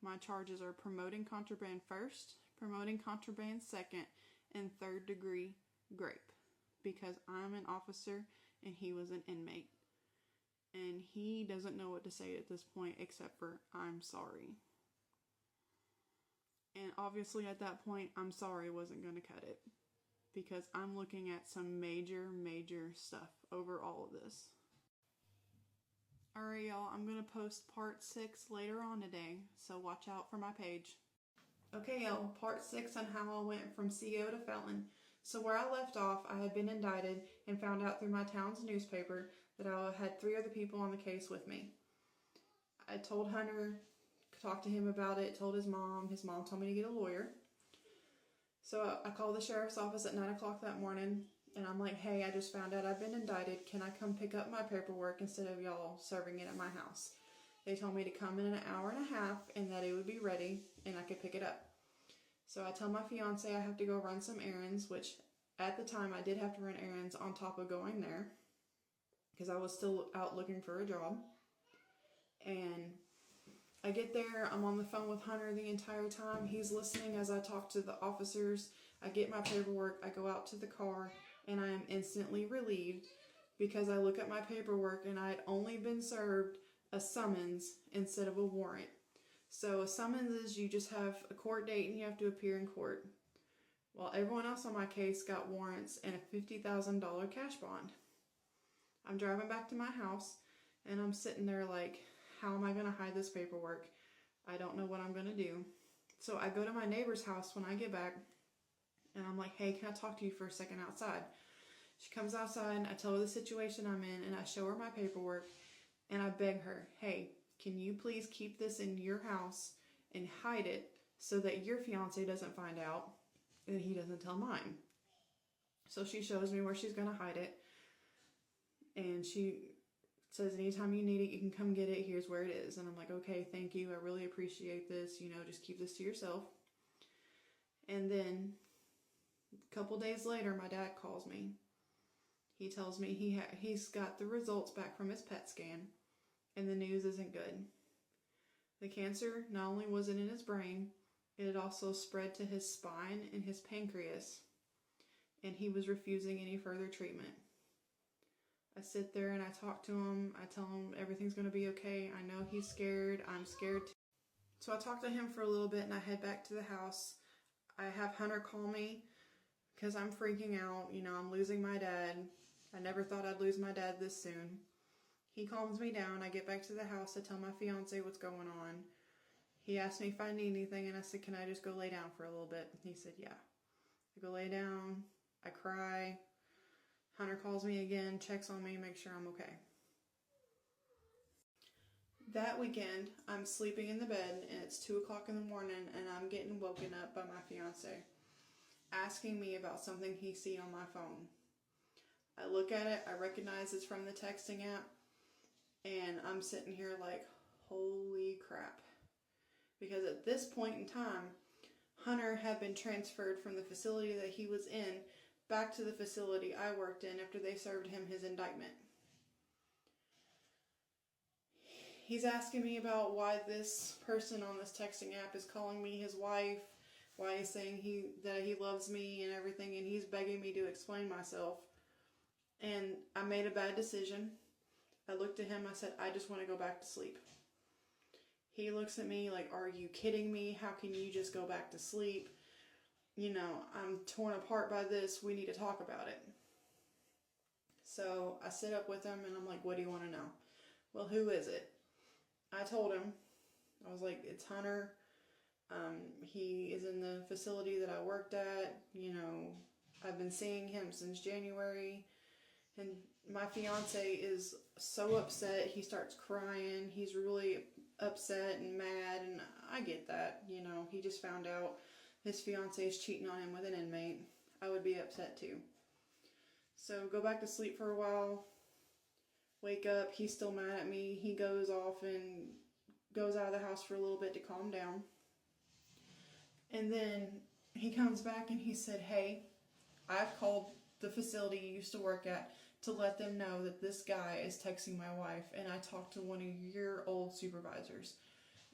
my charges are promoting contraband first, promoting contraband second, and third degree rape. Because I'm an officer and he was an inmate. And he doesn't know what to say at this point except for, I'm sorry. And obviously at that point, I'm sorry wasn't going to cut it. Because I'm looking at some major stuff over all of this. Alright, y'all, I'm going to post part 6 later on today, so watch out for my page. Okay, y'all, part 6 on how I went from CO to felon. So where I left off, I had been indicted and found out through my town's newspaper that I had 3 other people on the case with me. I told Hunter, talked to him about it, told his mom told me to get a lawyer. So I called the sheriff's office at 9 o'clock that morning, and I'm like, hey, I just found out I've been indicted. Can I come pick up my paperwork instead of y'all serving it at my house? They told me to come in an hour and a half and that it would be ready and I could pick it up. So I tell my fiance I have to go run some errands, which at the time I did have to run errands on top of going there because I was still out looking for a job. And I get there, I'm on the phone with Hunter the entire time. He's listening as I talk to the officers. I get my paperwork, I go out to the car, and I am instantly relieved because I look at my paperwork and I had only been served a summons instead of a warrant. So a summons is you just have a court date and you have to appear in court. While everyone else on my case got warrants and a $50,000 cash bond. I'm driving back to my house and I'm sitting there like, how am I going to hide this paperwork? I don't know what I'm going to do. So I go to my neighbor's house when I get back and I'm like, hey, can I talk to you for a second outside? She comes outside and I tell her the situation I'm in and I show her my paperwork and I beg her, hey, can you please keep this in your house and hide it so that your fiance doesn't find out and he doesn't tell mine? So she shows me where she's going to hide it and she says, anytime you need it, you can come get it. Here's where it is. And I'm like, okay, thank you. I really appreciate this. Just keep this to yourself. And then a couple days later, my dad calls me. He tells me he's got the results back from his PET scan, and the news isn't good. The cancer, not only was it in his brain, it had also spread to his spine and his pancreas, and he was refusing any further treatment. I sit there and I talk to him. I tell him everything's going to be okay. I know he's scared. I'm scared too. So I talk to him for a little bit and I head back to the house. I have Hunter call me because I'm freaking out. I'm losing my dad. I never thought I'd lose my dad this soon. He calms me down. I get back to the house. I tell my fiance what's going on. He asked me if I need anything and I said, can I just go lay down for a little bit? He said, yeah. I go lay down. I cry. Hunter calls me again, checks on me, makes sure I'm okay. That weekend, I'm sleeping in the bed and it's 2 o'clock in the morning and I'm getting woken up by my fiance asking me about something he see on my phone. I look at it, I recognize it's from the texting app, and I'm sitting here like, holy crap. Because at this point in time, Hunter had been transferred from the facility that he was in back to the facility I worked in after they served him his indictment. He's asking me about why this person on this texting app is calling me his wife, why he's saying that he loves me and everything, and he's begging me to explain myself. And I made a bad decision. I looked at him, I said, I just want to go back to sleep. He looks at me like, are you kidding me? How can you just go back to sleep? I'm torn apart by this. We need to talk about it. So I sit up with him and I'm like, what do you want to know? Well, who is it? I told him. I was like, it's Hunter. He is in the facility that I worked at. I've been seeing him since January. And my fiance is so upset. He starts crying. He's really upset and mad. And I get that. He just found out his fiance is cheating on him with an inmate. I would be upset too. So go back to sleep for a while. Wake up. He's still mad at me. He goes off and goes out of the house for a little bit to calm down. And then he comes back and he said, hey, I've called the facility you used to work at to let them know that this guy is texting my wife, and I talked to one of your old supervisors.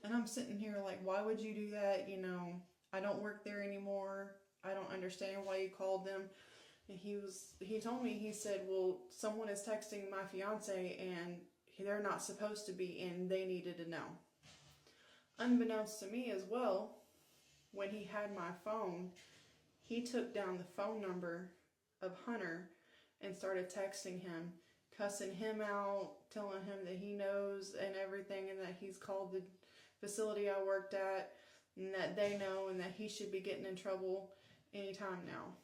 And I'm sitting here like, why would you do that? You know, I don't work there anymore. I don't understand why you called them. And he told me, he said, well, someone is texting my fiance and they're not supposed to be, and they needed to know. Unbeknownst to me as well, when he had my phone, he took down the phone number of Hunter and started texting him, cussing him out, telling him that he knows and everything, and that he's called the facility I worked at, and that they know, and that he should be getting in trouble anytime now.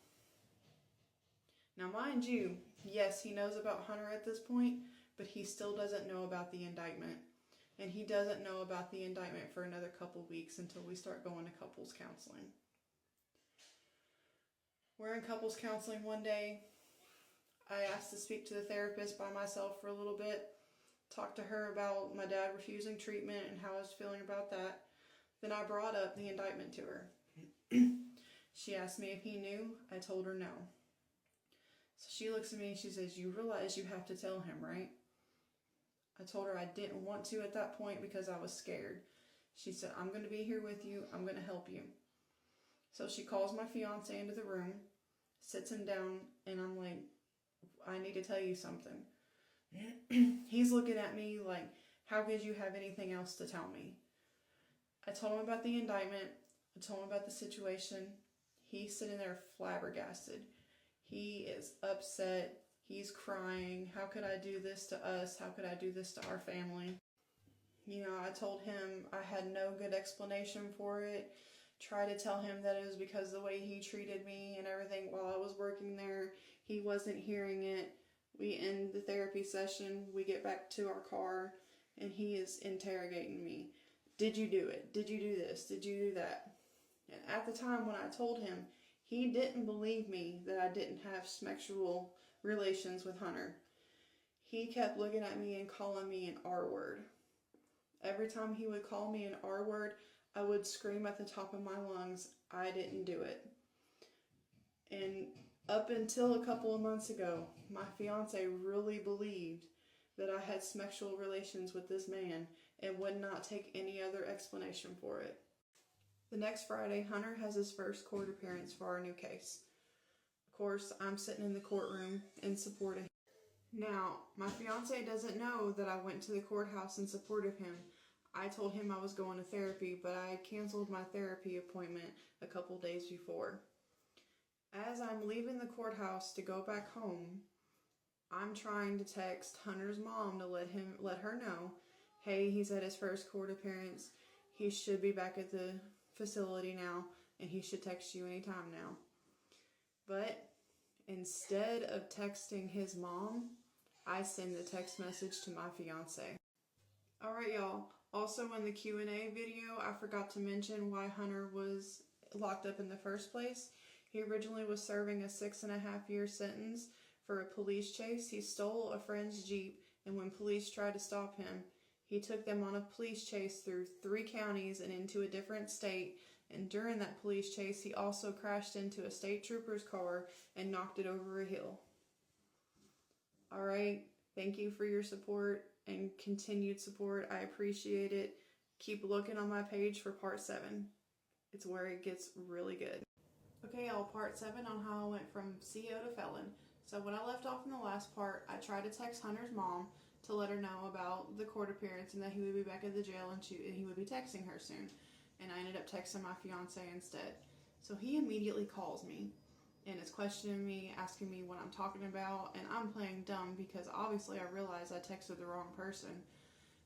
Now, mind you, yes, he knows about Hunter at this point, but he still doesn't know about the indictment. And he doesn't know about the indictment for another couple weeks until we start going to couples counseling. We're in couples counseling one day. I asked to speak to the therapist by myself for a little bit, talked to her about my dad refusing treatment and how I was feeling about that. Then I brought up the indictment to her. She asked me if he knew. I told her no. So she looks at me and she says, you realize you have to tell him, right? I told her I didn't want to at that point because I was scared. She said, I'm going to be here with you. I'm going to help you. So she calls my fiance into the room, sits him down, and I'm like, I need to tell you something. He's looking at me like, how could you have anything else to tell me? I told him about the indictment. I told him about the situation. He's sitting there flabbergasted. He is upset. He's crying. How could I do this to us? How could I do this to our family? You know, I told him I had no good explanation for it. Tried to tell him that it was because of the way he treated me and everything while I was working there. He wasn't hearing it. We end the therapy session. We get back to our car, and he is interrogating me. Did you do it? Did you do this? Did you do that? And at the time when I told him, he didn't believe me that I didn't have sexual relations with Hunter. He kept looking at me and calling me an R word. Every time he would call me an R word, I would scream at the top of my lungs, I didn't do it. And up until a couple of months ago, my fiance really believed that I had sexual relations with this man and would not take any other explanation for it. The next Friday, Hunter has his first court appearance for our new case. Of course, I'm sitting in the courtroom in support of him. Now, my fiance doesn't know that I went to the courthouse in support of him. I told him I was going to therapy, but I canceled my therapy appointment a couple days before. As I'm leaving the courthouse to go back home, I'm trying to text Hunter's mom to let her know, hey, he's at his first court appearance. He should be back at the facility now, and he should text you anytime now. But instead of texting his mom, I send the text message to my fiance. Alright, y'all. Also in the Q&A video, I forgot to mention why Hunter was locked up in the first place. He originally was serving a 6.5-year sentence for a police chase. He stole a friend's Jeep, and when police tried to stop him, he took them on a police chase through 3 counties and into a different state. And during that police chase, he also crashed into a state trooper's car and knocked it over a hill. Alright, thank you for your support and continued support. I appreciate it. Keep looking on my page for part 7. It's where it gets really good. Okay, y'all, part 7 on how I went from CO to felon. So when I left off in the last part, I tried to text Hunter's mom to let her know about the court appearance and that he would be back at the jail and he would be texting her soon. And I ended up texting my fiance instead. So he immediately calls me and is questioning me, asking me what I'm talking about, and I'm playing dumb because obviously I realized I texted the wrong person.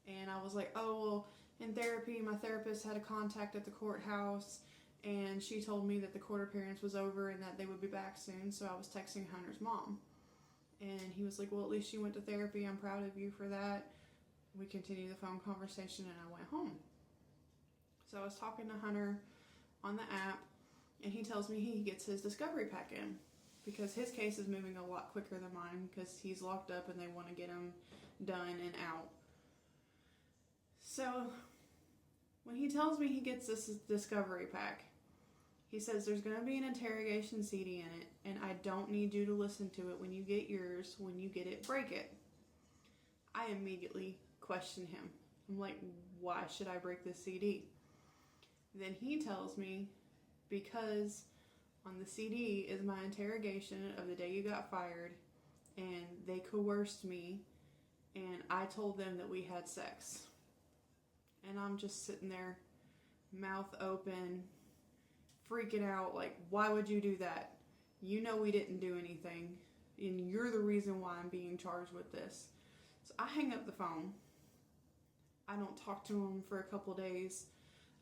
And I was like, oh, well, in therapy, my therapist had a contact at the courthouse, and she told me that the court appearance was over and that they would be back soon, so I was texting Hunter's mom. And he was like, well, at least you went to therapy. I'm proud of you for that. We continued the phone conversation, and I went home. So I was talking to Hunter on the app, and he tells me he gets his discovery pack in because his case is moving a lot quicker than mine because he's locked up and they want to get him done and out. So when he tells me he gets this discovery pack, He says there's going to be an interrogation CD in it, and I don't need you to listen to it when you get yours. When you get it, break it. I immediately question him. I'm like, why should I break this CD? Then he tells me, because on the CD is my interrogation of the day you got fired, and they coerced me, and I told them that we had sex. And I'm just sitting there, mouth open, freaking out, like, why would you do that? You know we didn't do anything, and you're the reason why I'm being charged with this. So I hang up the phone. I don't talk to him for a couple days.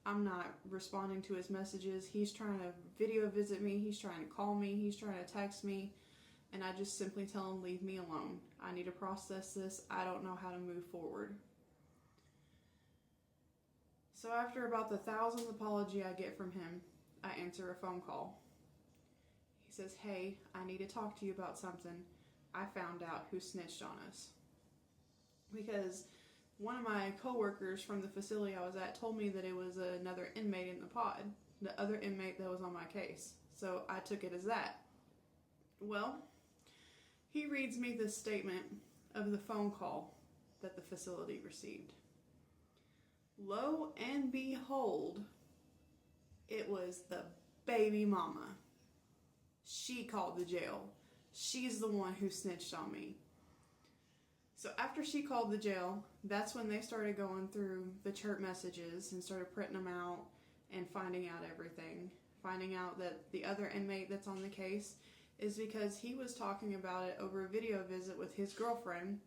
I'm not responding to his messages. He's trying to video visit me. He's trying to call me. He's trying to text me. And I just simply tell him, leave me alone. I need to process this. I don't know how to move forward. So after about the 1,000th apology I get from him, I answer a phone call. He says, hey, I need to talk to you about something. I found out who snitched on us. Because one of my coworkers from the facility I was at told me that it was another inmate in the pod, the other inmate that was on my case. So I took it as that. Well, he reads me this statement of the phone call that the facility received. Lo and behold, it was the baby mama. She called the jail. She's the one who snitched on me. So after she called the jail, that's when they started going through the chirp messages and started printing them out and finding out everything. Finding out that the other inmate that's on the case is because he was talking about it over a video visit with his girlfriend,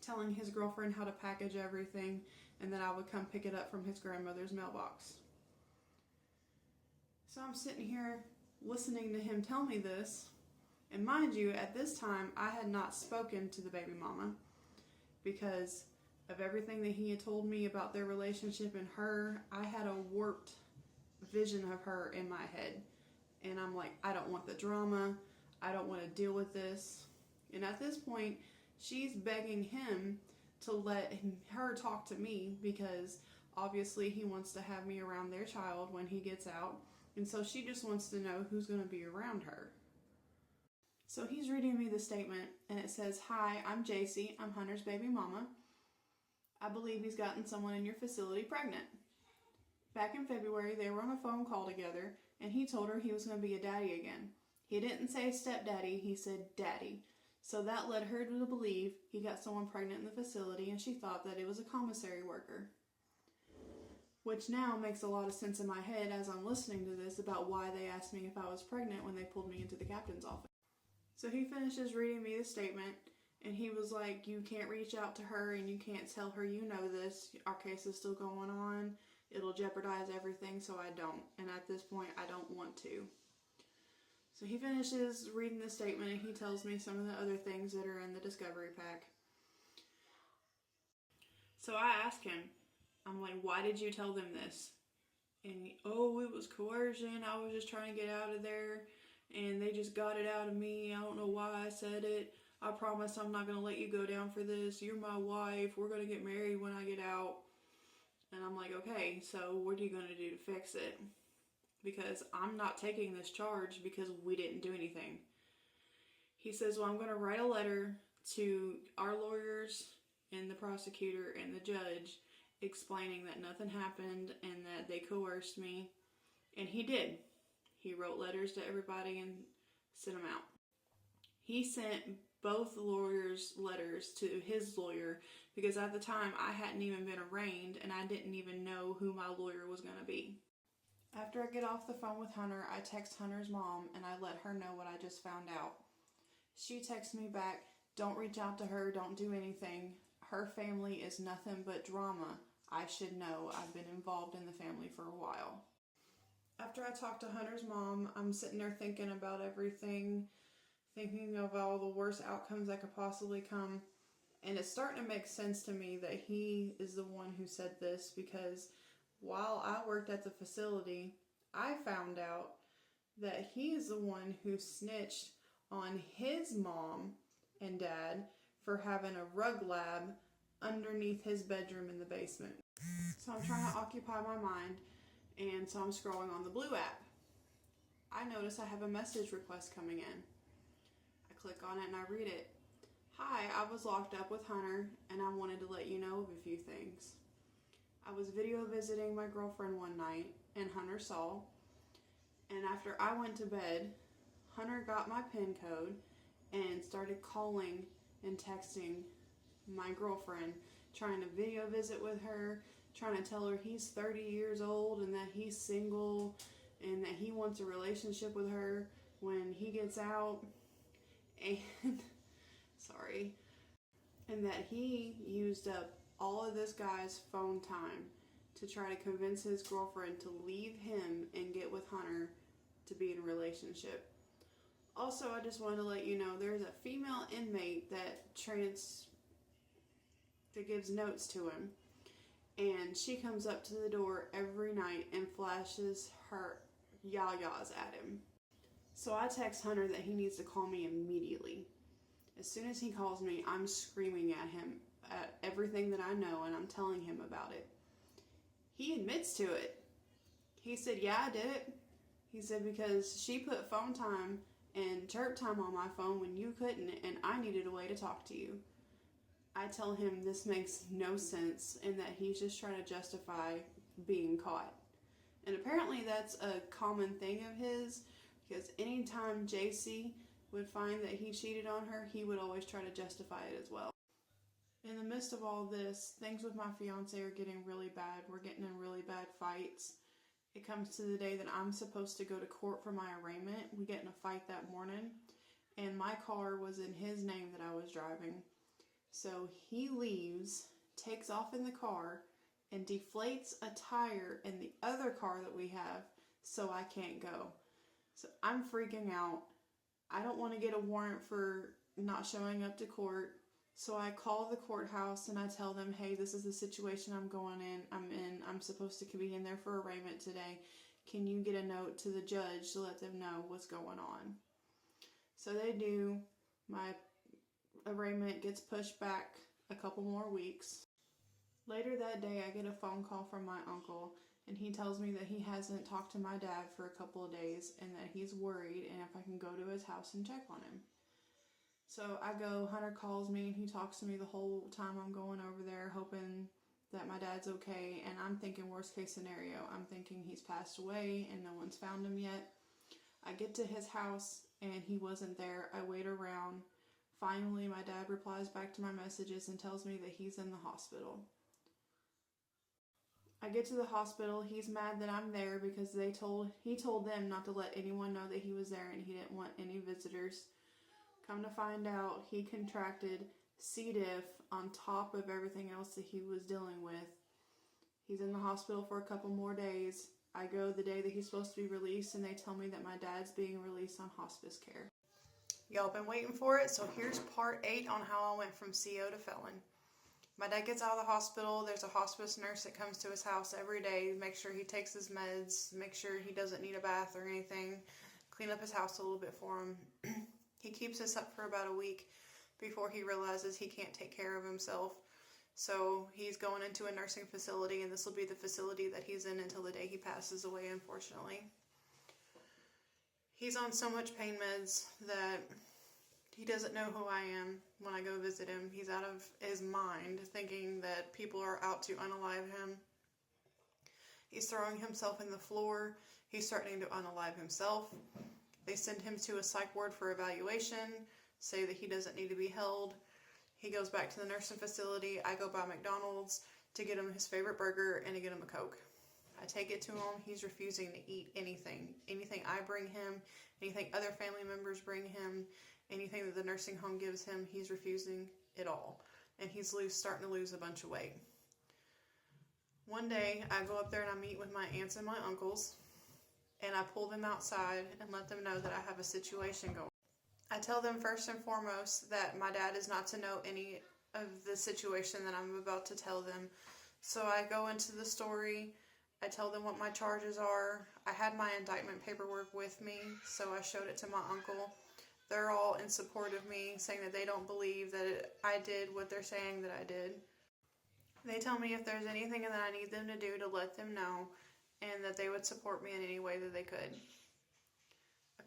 telling his girlfriend how to package everything, and that I would come pick it up from his grandmother's mailbox. So I'm sitting here listening to him tell me this. And mind you, at this time, I had not spoken to the baby mama because of everything that he had told me about their relationship and her. I had a warped vision of her in my head. And I'm like, I don't want the drama. I don't want to deal with this. And at this point, she's begging him to let her talk to me because obviously he wants to have me around their child when he gets out. And so she just wants to know who's going to be around her. So he's reading me the statement, and it says, hi, I'm JC. I'm Hunter's baby mama. I believe he's gotten someone in your facility pregnant. Back in February, they were on a phone call together, and he told her he was going to be a daddy again. He didn't say stepdaddy, he said daddy. So that led her to believe he got someone pregnant in the facility, and she thought that it was a commissary worker. Which now makes a lot of sense in my head as I'm listening to this about why they asked me if I was pregnant when they pulled me into the captain's office. So he finishes reading me the statement, and he was like, you can't reach out to her and you can't tell her you know this. Our case is still going on. It'll jeopardize everything, so I don't. And at this point, I don't want to. So he finishes reading the statement, and he tells me some of the other things that are in the discovery pack. So I ask him, I'm like, why did you tell them this? And he, oh, it was coercion. I was just trying to get out of there. And they just got it out of me. I don't know why I said it. I promise I'm not going to let you go down for this. You're my wife. We're going to get married when I get out. And I'm like, okay, so what are you going to do to fix it? Because I'm not taking this charge because we didn't do anything. He says, well, I'm going to write a letter to our lawyers and the prosecutor and the judge explaining that nothing happened and that they coerced me. And he did. He wrote letters to everybody and sent them out. He sent both lawyers' letters to his lawyer because at the time I hadn't even been arraigned and I didn't even know who my lawyer was going to be. After I get off the phone with Hunter, I text Hunter's mom and I let her know what I just found out. She texts me back, don't reach out to her, don't do anything. Her family is nothing but drama. I should know. I've been involved in the family for a while. After I talked to Hunter's mom, I'm sitting there thinking about everything, thinking of all the worst outcomes that could possibly come. And it's starting to make sense to me that he is the one who said this because while I worked at the facility, I found out that he is the one who snitched on his mom and dad for having a rug lab underneath his bedroom in the basement. So I'm trying to occupy my mind. And so I'm scrolling on the Blue app. I notice I have a message request coming in. I click on it and I read it. Hi, I was locked up with Hunter and I wanted to let you know of a few things. I was video visiting my girlfriend one night and Hunter saw. And after I went to bed, Hunter got my PIN code and started calling and texting my girlfriend, trying to video visit with her, trying to tell her he's 30 years old and that he's single and that he wants a relationship with her when he gets out, and sorry, and that he used up all of this guy's phone time to try to convince his girlfriend to leave him and get with Hunter to be in a relationship. Also, I just wanted to let you know there's a female inmate that gives notes to him, and she comes up to the door every night and flashes her yah-yahs at him. So I text Hunter that he needs to call me immediately. As soon as he calls me, I'm screaming at him at everything that I know, and I'm telling him about it. He admits to it. He said, yeah, I did it. He said, because she put phone time and chirp time on my phone when you couldn't, and I needed a way to talk to you. I tell him this makes no sense and that he's just trying to justify being caught. And apparently that's a common thing of his, because anytime JC would find that he cheated on her, he would always try to justify it as well. In the midst of all this, things with my fiance are getting really bad. We're getting in really bad fights. It comes to the day that I'm supposed to go to court for my arraignment. We get in a fight that morning, and my car was in his name that I was driving. So he leaves, takes off in the car, and deflates a tire in the other car that we have, so I can't go. So I'm freaking out. I don't want to get a warrant for not showing up to court. So I call the courthouse and I tell them, hey, this is the situation I'm in. I'm supposed to be in there for arraignment today. Can you get a note to the judge to let them know what's going on? So they do. My arraignment gets pushed back a couple more weeks. Later that day, I get a phone call from my uncle, and he tells me that he hasn't talked to my dad for a couple of days and that he's worried, and if I can go to his house and check on him. So I go, Hunter calls me, and he talks to me the whole time I'm going over there, hoping that my dad's okay, and I'm thinking worst case scenario. I'm thinking he's passed away and no one's found him yet. I get to his house, and he wasn't there. I wait around. Finally, my dad replies back to my messages and tells me that he's in the hospital. I get to the hospital. He's mad that I'm there because he told them not to let anyone know that he was there and he didn't want any visitors. Come to find out, he contracted C. diff on top of everything else that he was dealing with. He's in the hospital for a couple more days. I go the day that he's supposed to be released, and they tell me that my dad's being released on hospice care. Y'all been waiting for it, so here's part 8 on how I went from CO to felon. My dad gets out of the hospital. There's a hospice nurse that comes to his house every day, make sure he takes his meds, make sure he doesn't need a bath or anything, clean up his house a little bit for him. He keeps this up for about a week before he realizes he can't take care of himself. So he's going into a nursing facility, and this will be the facility that he's in until the day he passes away, unfortunately. He's on so much pain meds that he doesn't know who I am when I go visit him. He's out of his mind, thinking that people are out to unalive him. He's throwing himself in the floor. He's threatening to unalive himself. They send him to a psych ward for evaluation, say that he doesn't need to be held. He goes back to the nursing facility. I go by McDonald's to get him his favorite burger and to get him a Coke. I take it to him. He's refusing to eat anything. Anything I bring him, anything other family members bring him, anything that the nursing home gives him, he's refusing it all. And he's starting to lose a bunch of weight. One day, I go up there and I meet with my aunts and my uncles, and I pull them outside and let them know that I have a situation going. I tell them first and foremost that my dad is not to know any of the situation that I'm about to tell them. So I go into the story. I tell them what my charges are. I had my indictment paperwork with me, so I showed it to my uncle. They're all in support of me, saying that they don't believe that I did what they're saying that I did. They tell me if there's anything that I need them to do to let them know, and that they would support me in any way that they could.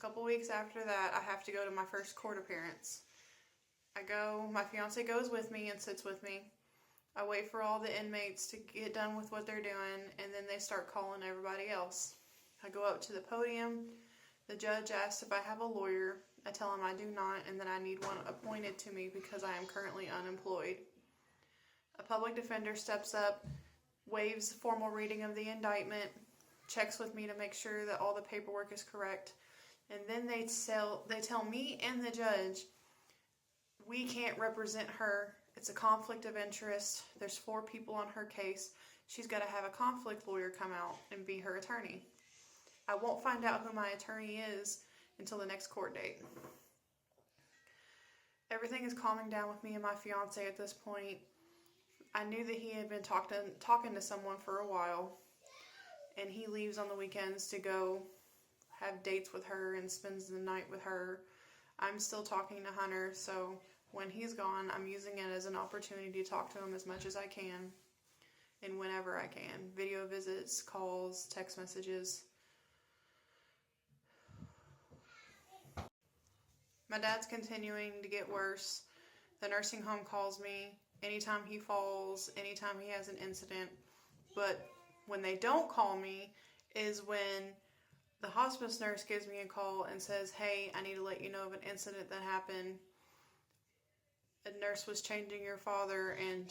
couple weeks after that, I have to go to my first court appearance. I go, my fiance goes with me and sits with me. I wait for all the inmates to get done with what they're doing, and then they start calling everybody else. I go up to the podium. The judge asks if I have a lawyer. I tell him I do not, and that I need one appointed to me because I am currently unemployed. A public defender steps up, waives the formal reading of the indictment, checks with me to make sure that all the paperwork is correct, and then they tell me and the judge, we can't represent her. It's a conflict of interest. There's 4 people on her case. She's got to have a conflict lawyer come out and be her attorney. I won't find out who my attorney is until the next court date. Everything is calming down with me and my fiance at this point. I knew that he had been talking to someone for a while, and he leaves on the weekends to go have dates with her and spends the night with her. I'm still talking to Hunter, so when he's gone, I'm using it as an opportunity to talk to him as much as I can and whenever I can. Video visits, calls, text messages. My dad's continuing to get worse. The nursing home calls me anytime he falls, anytime he has an incident. But when they don't call me is when the hospice nurse gives me a call and says, hey, I need to let you know of an incident that happened. A nurse was changing your father, and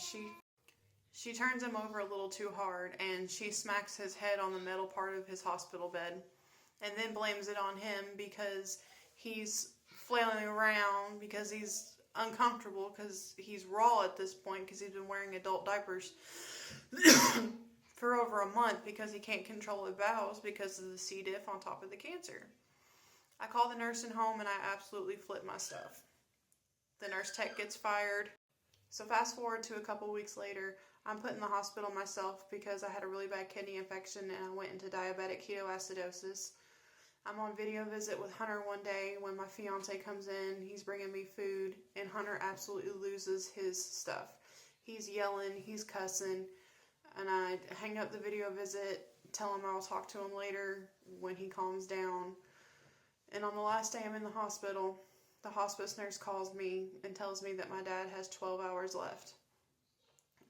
she turns him over a little too hard, and she smacks his head on the metal part of his hospital bed, and then blames it on him because he's flailing around, because he's uncomfortable, because he's raw at this point, because he's been wearing adult diapers for over a month because he can't control his bowels because of the C. diff on top of the cancer. I call the nursing home and I absolutely flip my stuff. The nurse tech gets fired. So fast forward to a couple weeks later, I'm put in the hospital myself because I had a really bad kidney infection and I went into diabetic ketoacidosis. I'm on video visit with Hunter one day when my fiance comes in. He's bringing me food, and Hunter absolutely loses his stuff. He's yelling, he's cussing, and I hang up the video visit, tell him I'll talk to him later when he calms down. And on the last day I'm in the hospital, the hospice nurse calls me and tells me that my dad has 12 hours left.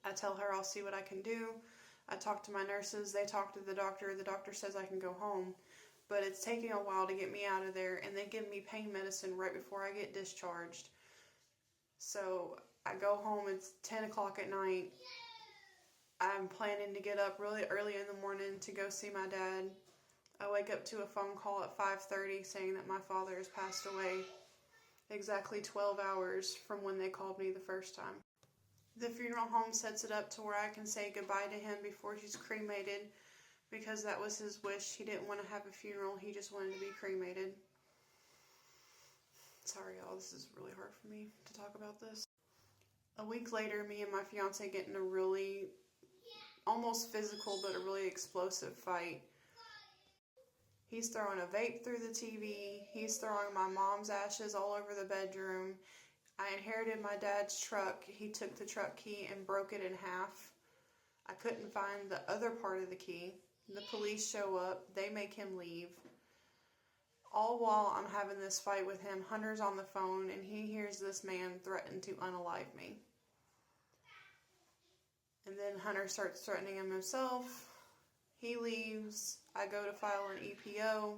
I tell her I'll see what I can do. I talk to my nurses, they talk to the doctor says I can go home. But it's taking a while to get me out of there, and they give me pain medicine right before I get discharged. So I go home, it's 10 o'clock at night. I'm planning to get up really early in the morning to go see my dad. I wake up to a phone call at 5:30 saying that my father has passed away, exactly 12 hours from when they called me the first time. The funeral home sets it up to where I can say goodbye to him before he's cremated, because that was his wish. He didn't want to have a funeral, he just wanted to be cremated. Sorry y'all, this is really hard for me to talk about this. A week later, me and my fiance get in a really, almost physical, but a really explosive fight. He's throwing a vape through the TV, he's throwing my mom's ashes all over the bedroom. I inherited my dad's truck. He took the truck key and broke it in half. I couldn't find the other part of the key. The police show up, they make him leave. All while I'm having this fight with him, Hunter's on the phone and he hears this man threaten to unalive me. And then Hunter starts threatening him himself. He leaves. I go to file an EPO.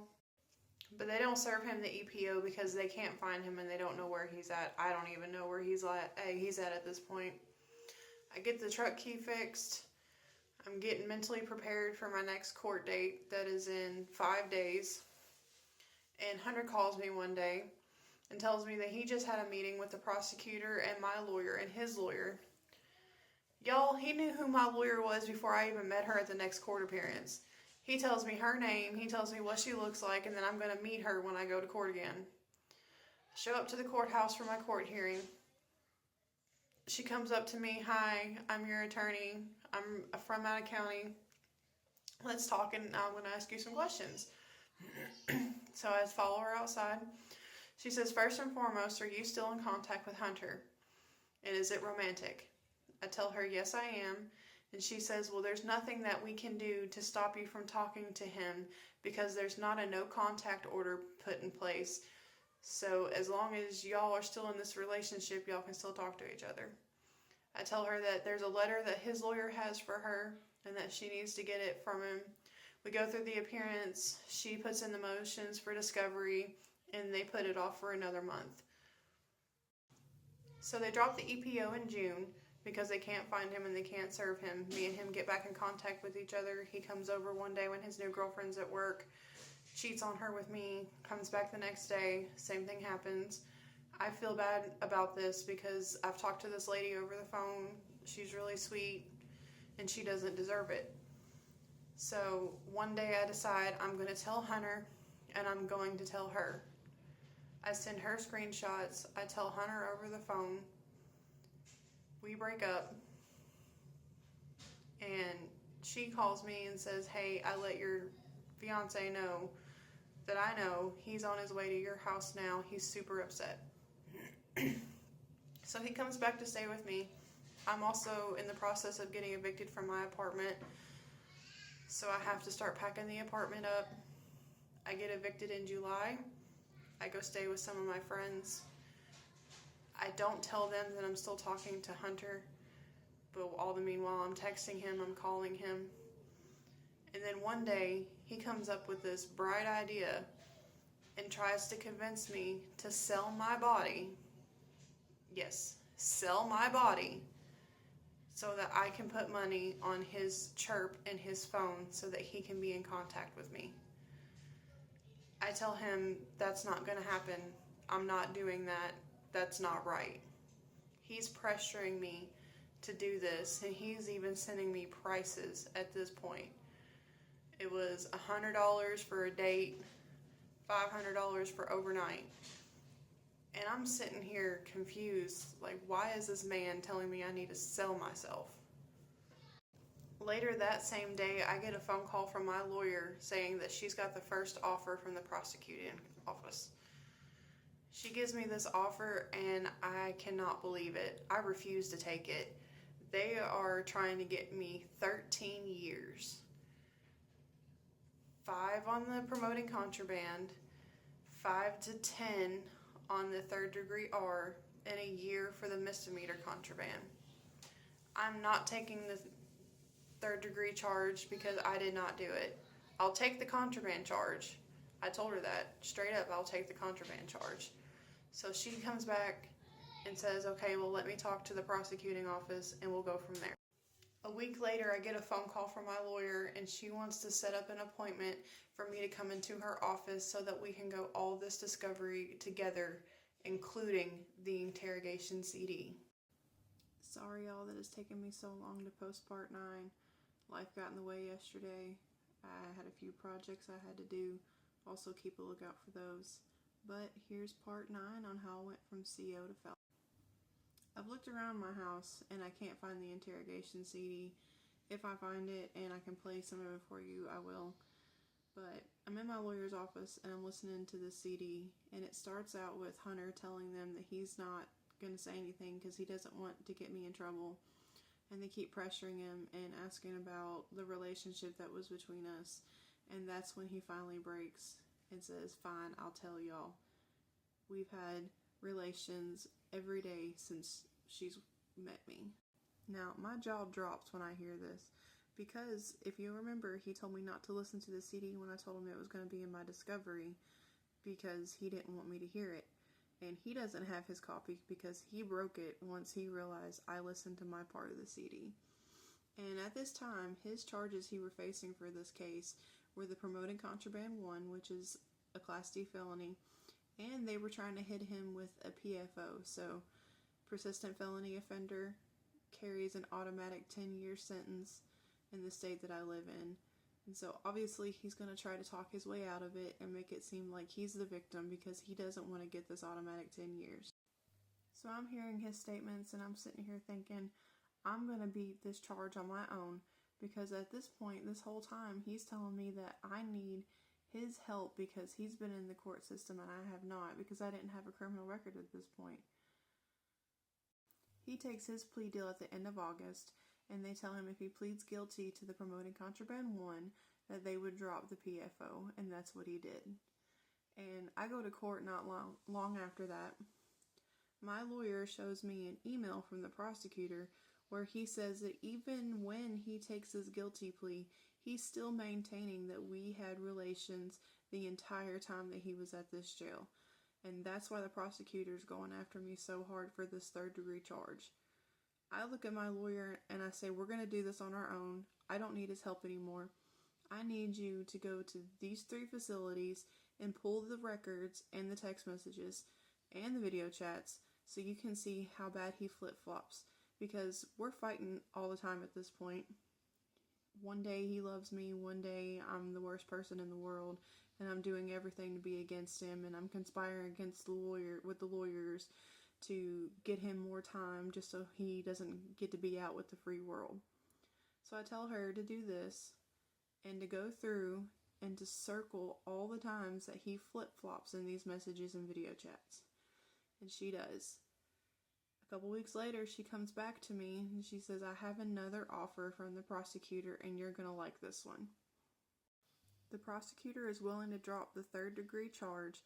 But they don't serve him the EPO because they can't find him and they don't know where he's at. I don't even know where he's at this point. I get the truck key fixed. I'm getting mentally prepared for my next court date that is in 5 days. And Hunter calls me one day and tells me that he just had a meeting with the prosecutor and my lawyer and his lawyer. Y'all, he knew who my lawyer was before I even met her at the next court appearance. He tells me her name, he tells me what she looks like, and then I'm going to meet her when I go to court again. I show up to the courthouse for my court hearing. She comes up to me, hi, I'm your attorney, I'm from out of county, let's talk and I'm going to ask you some questions. So I follow her outside. She says, first and foremost, are you still in contact with Hunter? And is it romantic? I tell her, yes I am, And she says, well, there's nothing that we can do to stop you from talking to him because there's not a no contact order put in place. So as long as y'all are still in this relationship, y'all can still talk to each other. I tell her that there's a letter that his lawyer has for her and that she needs to get it from him. We go through the appearance, she puts in the motions for discovery, and they put it off for another month. So they drop the EPO in June because they can't find him and they can't serve him. Me and him get back in contact with each other. He comes over one day when his new girlfriend's at work, cheats on her with me, comes back the next day, same thing happens. I feel bad about this because I've talked to this lady over the phone. She's really sweet and she doesn't deserve it. So one day I decide I'm going to tell Hunter and I'm going to tell her. I send her screenshots. I tell Hunter over the phone. We break up. And she calls me and says, hey, I let your fiance know that I know he's on his way to your house now. He's super upset. So he comes back to stay with me. I'm also in the process of getting evicted from my apartment. So I have to start packing the apartment up. I get evicted in July. I go stay with some of my friends. I don't tell them that I'm still talking to Hunter, but all the meanwhile I'm texting him, I'm calling him. And then one day he comes up with this bright idea and tries to convince me to sell my body. Yes, sell my body so that I can put money on his chirp and his phone so that he can be in contact with me. I tell him that's not going to happen. I'm not doing that. That's not right. He's pressuring me to do this, and he's even sending me prices at this point. It was $100 for a date, $500 for overnight. And I'm sitting here confused, like, why is this man telling me I need to sell myself? Later that same day, I get a phone call from my lawyer saying that she's got the first offer from the prosecuting office. She gives me this offer and I cannot believe it. I refuse to take it. They are trying to get me 13 years. 5 on the promoting contraband, 5 to 10 on the 3rd degree R, and a year for the misdemeanor contraband. I'm not taking the 3rd degree charge because I did not do it. I'll take the contraband charge. I told her that straight up, I'll take the contraband charge. So she comes back and says, okay, well, let me talk to the prosecuting office and we'll go from there. A week later, I get a phone call from my lawyer and she wants to set up an appointment for me to come into her office so that we can go all this discovery together, including the interrogation CD. Sorry, y'all, that it's taken me so long to post part 9. Life got in the way yesterday. I had a few projects I had to do. Also keep a lookout for those. But here's part 9 on how I went from CO to FELON. I've looked around my house and I can't find the interrogation CD. If I find it and I can play some of it for you, I will. But I'm in my lawyer's office and I'm listening to the CD, and it starts out with Hunter telling them that he's not going to say anything because he doesn't want to get me in trouble. And they keep pressuring him and asking about the relationship that was between us. And that's when he finally breaks and says, fine, I'll tell y'all. We've had relations every day since she's met me. Now, my jaw drops when I hear this because if you remember, he told me not to listen to the CD when I told him it was going to be in my discovery because he didn't want me to hear it. And he doesn't have his copy because he broke it once he realized I listened to my part of the CD. And at this time, his charges he were facing for this case were the promoting contraband 1, which is a Class D felony, and they were trying to hit him with a PFO, so persistent felony offender, carries an automatic 10-year sentence in the state that I live in. And so obviously he's going to try to talk his way out of it and make it seem like he's the victim because he doesn't want to get this automatic 10 years. So I'm hearing his statements and I'm sitting here thinking, I'm going to beat this charge on my own because at this point, this whole time, he's telling me that I need his help because he's been in the court system and I have not because I didn't have a criminal record at this point. He takes his plea deal at the end of August, and they tell him if he pleads guilty to the promoting contraband 1, that they would drop the PFO, and that's what he did. And I go to court not long after that. My lawyer shows me an email from the prosecutor where he says that even when he takes his guilty plea, he's still maintaining that we had relations the entire time that he was at this jail. And that's why the prosecutor's going after me so hard for this third-degree charge. I look at my lawyer and I say, we're going to do this on our own. I don't need his help anymore. I need you to go to these 3 facilities and pull the records and the text messages and the video chats so you can see how bad he flip-flops. Because we're fighting all the time at this point. One day he loves me, one day I'm the worst person in the world, and I'm doing everything to be against him, and I'm conspiring against the lawyers to get him more time just so he doesn't get to be out with the free world. So I tell her to do this and to go through and to circle all the times that he flip-flops in these messages and video chats. And she does. A couple weeks later, she comes back to me and she says, I have another offer from the prosecutor and you're going to like this one. The prosecutor is willing to drop the third-degree charge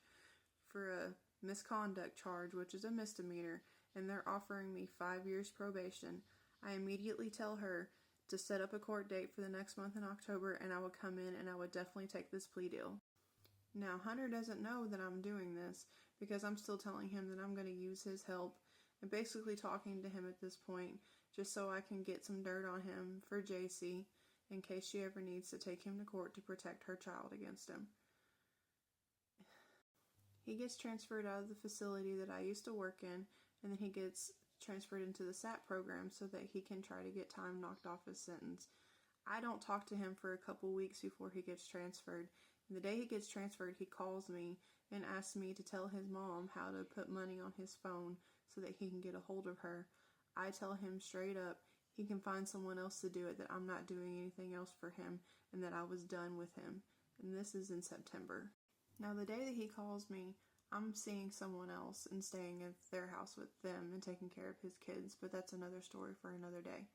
for a misconduct charge, which is a misdemeanor, and they're offering me 5 years probation. I immediately tell her to set up a court date for the next month in October, and I would come in and I would definitely take this plea deal. Now, Hunter doesn't know that I'm doing this because I'm still telling him that I'm going to use his help and basically talking to him at this point just so I can get some dirt on him for JC in case she ever needs to take him to court to protect her child against him. He gets transferred out of the facility that I used to work in, and then he gets transferred into the SAT program so that he can try to get time knocked off his sentence. I don't talk to him for a couple weeks before he gets transferred. And the day he gets transferred, he calls me and asks me to tell his mom how to put money on his phone so that he can get a hold of her. I tell him straight up he can find someone else to do it, that I'm not doing anything else for him, and that I was done with him. And this is in September. Now, the day that he calls me, I'm seeing someone else and staying at their house with them and taking care of his kids, but that's another story for another day.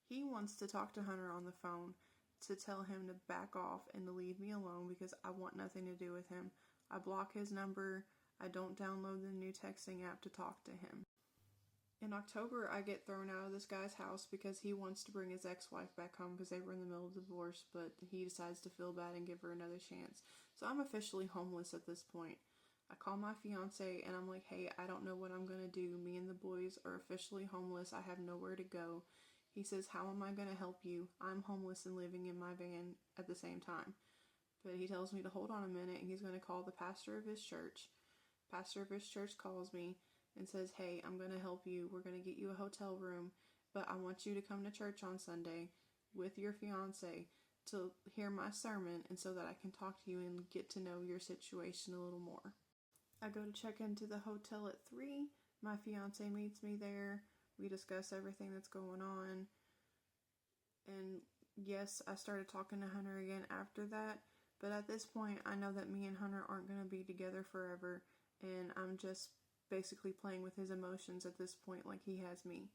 He wants to talk to Hunter on the phone to tell him to back off and to leave me alone because I want nothing to do with him. I block his number. I don't download the new texting app to talk to him. In October, I get thrown out of this guy's house because he wants to bring his ex-wife back home because they were in the middle of divorce, but he decides to feel bad and give her another chance. So I'm officially homeless at this point. I call my fiance and I'm like, hey, I don't know what I'm going to do. Me and the boys are officially homeless. I have nowhere to go. He says, how am I going to help you? I'm homeless and living in my van at the same time. But he tells me to hold on a minute and he's going to call the pastor of his church. Pastor of his church calls me and says, hey, I'm going to help you. We're going to get you a hotel room, but I want you to come to church on Sunday with your fiance to hear my sermon and so that I can talk to you and get to know your situation a little more. I go to check into the hotel at 3. My fiance meets me there. We discuss everything that's going on. And yes, I started talking to Hunter again after that. But at this point, I know that me and Hunter aren't going to be together forever. And I'm just basically playing with his emotions at this point like he has me.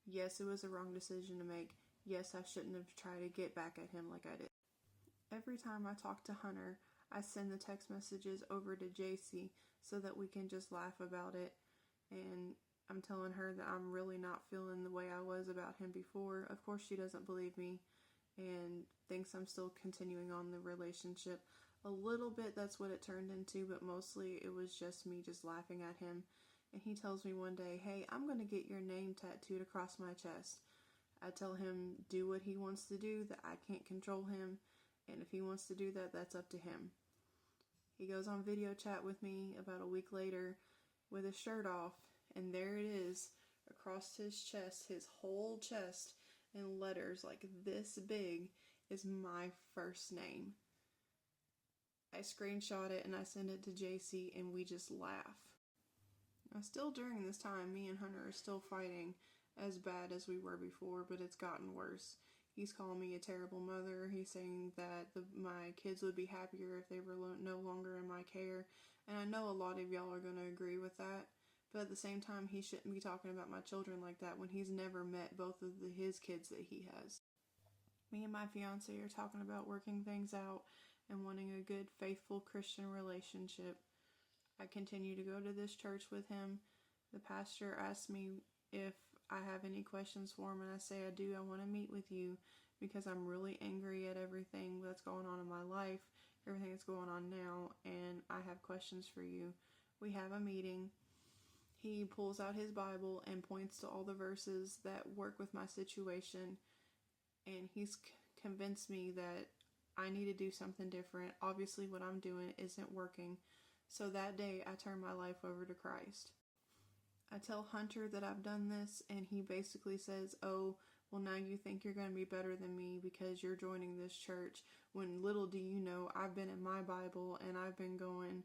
Yes, it was a wrong decision to make. Yes, I shouldn't have tried to get back at him like I did. Every time I talk to Hunter, I send the text messages over to JC so that we can just laugh about it. And I'm telling her that I'm really not feeling the way I was about him before. Of course, she doesn't believe me and thinks I'm still continuing on the relationship. A little bit, that's what it turned into, but mostly it was just me just laughing at him. And he tells me one day, hey, I'm going to get your name tattooed across my chest. I tell him, do what he wants to do, that I can't control him. And if he wants to do that, that's up to him. He goes on video chat with me about a week later with his shirt off, and there it is across his chest, his whole chest, in letters like this big, is my first name. I screenshot it and I send it to JC and we just laugh. Now, still during this time, me and Hunter are still fighting as bad as we were before, but it's gotten worse. He's calling me a terrible mother. He's saying that my kids would be happier if they were no longer in my care. And I know a lot of y'all are going to agree with that. But at the same time, he shouldn't be talking about my children like that when he's never met both of his kids that he has. Me and my fiance are talking about working things out and wanting a good, faithful Christian relationship. I continue to go to this church with him. The pastor asked me if I have any questions for him, and I say I do. I want to meet with you because I'm really angry at everything that's going on in my life, everything that's going on now, and I have questions for you. We have a meeting. He pulls out his Bible and points to all the verses that work with my situation, and he's convinced me that I need to do something different. Obviously, what I'm doing isn't working. So that day, I turn my life over to Christ. I tell Hunter that I've done this, and he basically says, oh, well, now you think you're going to be better than me because you're joining this church, when little do you know I've been in my Bible and I've been going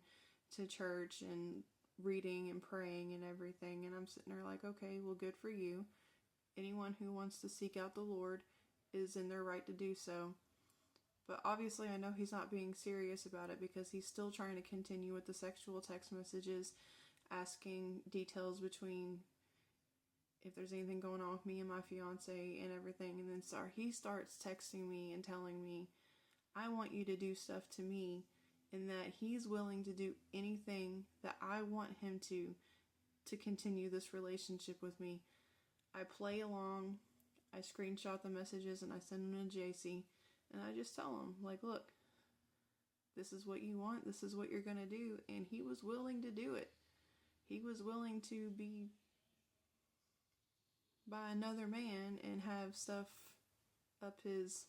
to church and reading and praying and everything. And I'm sitting there like, okay, well, good for you. Anyone who wants to seek out the Lord is in their right to do so. But obviously I know he's not being serious about it because he's still trying to continue with the sexual text messages, asking details between if there's anything going on with me and my fiance and everything. And then he starts texting me and telling me, I want you to do stuff to me, and that he's willing to do anything that I want him to continue this relationship with me. I play along, I screenshot the messages, and I send them to JC. And I just tell him, like, look, this is what you want. This is what you're going to do. And he was willing to do it. He was willing to be by another man and have stuff up his,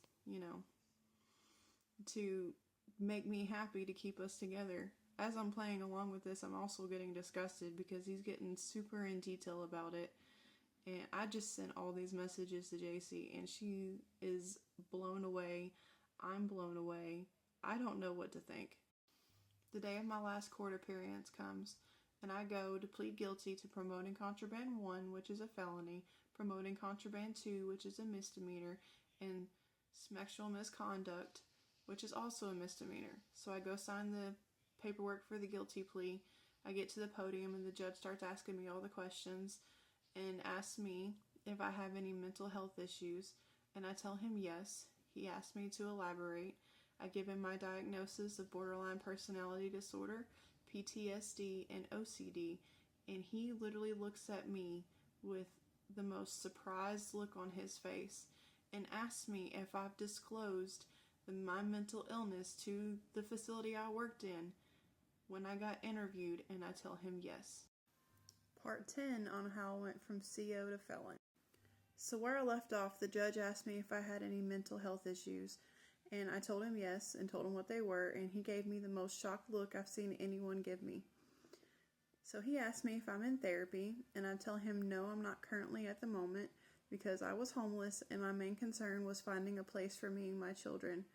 to make me happy, to keep us together. As I'm playing along with this, I'm also getting disgusted because he's getting super in detail about it. And I just sent all these messages to JC, and she is blown away. I'm blown away. I don't know what to think. The day of my last court appearance comes, and I go to plead guilty to promoting contraband 1, which is a felony, promoting contraband 2, which is a misdemeanor, and sexual misconduct, which is also a misdemeanor. So I go sign the paperwork for the guilty plea. I get to the podium, and the judge starts asking me all the questions and asks me if I have any mental health issues, and I tell him yes. He asks me to elaborate. I give him my diagnosis of borderline personality disorder, PTSD, and OCD, and he literally looks at me with the most surprised look on his face and asks me if I've disclosed my mental illness to the facility I worked in when I got interviewed, and I tell him yes. Part 10 on how I went from CO to felon. So where I left off, the judge asked me if I had any mental health issues, and I told him yes, and told him what they were, and he gave me the most shocked look I've seen anyone give me. So he asked me if I'm in therapy, and I tell him no, I'm not currently at the moment, because I was homeless, and my main concern was finding a place for me and my children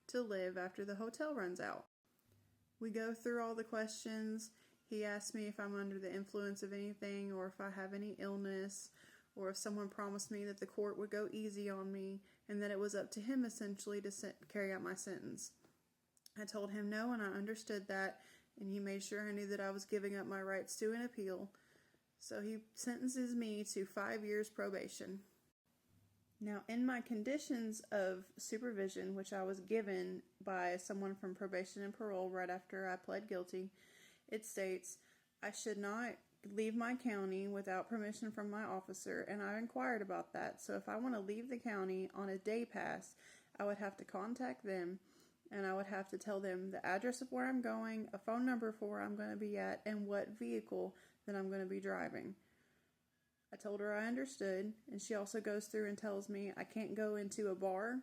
to live after the hotel runs out. We go through all the questions. He asked me if I'm under the influence of anything, or if I have any illness, or if someone promised me that the court would go easy on me, and that it was up to him essentially to carry out my sentence. I told him no, and I understood that, and he made sure I knew that I was giving up my rights to an appeal. So he sentences me to 5 years probation. Now, in my conditions of supervision, which I was given by someone from probation and parole right after I pled guilty, it states, I should not leave my county without permission from my officer, and I inquired about that. So if I want to leave the county on a day pass, I would have to contact them, and I would have to tell them the address of where I'm going, a phone number for where I'm going to be at, and what vehicle that I'm going to be driving. I told her I understood, and she also goes through and tells me I can't go into a bar,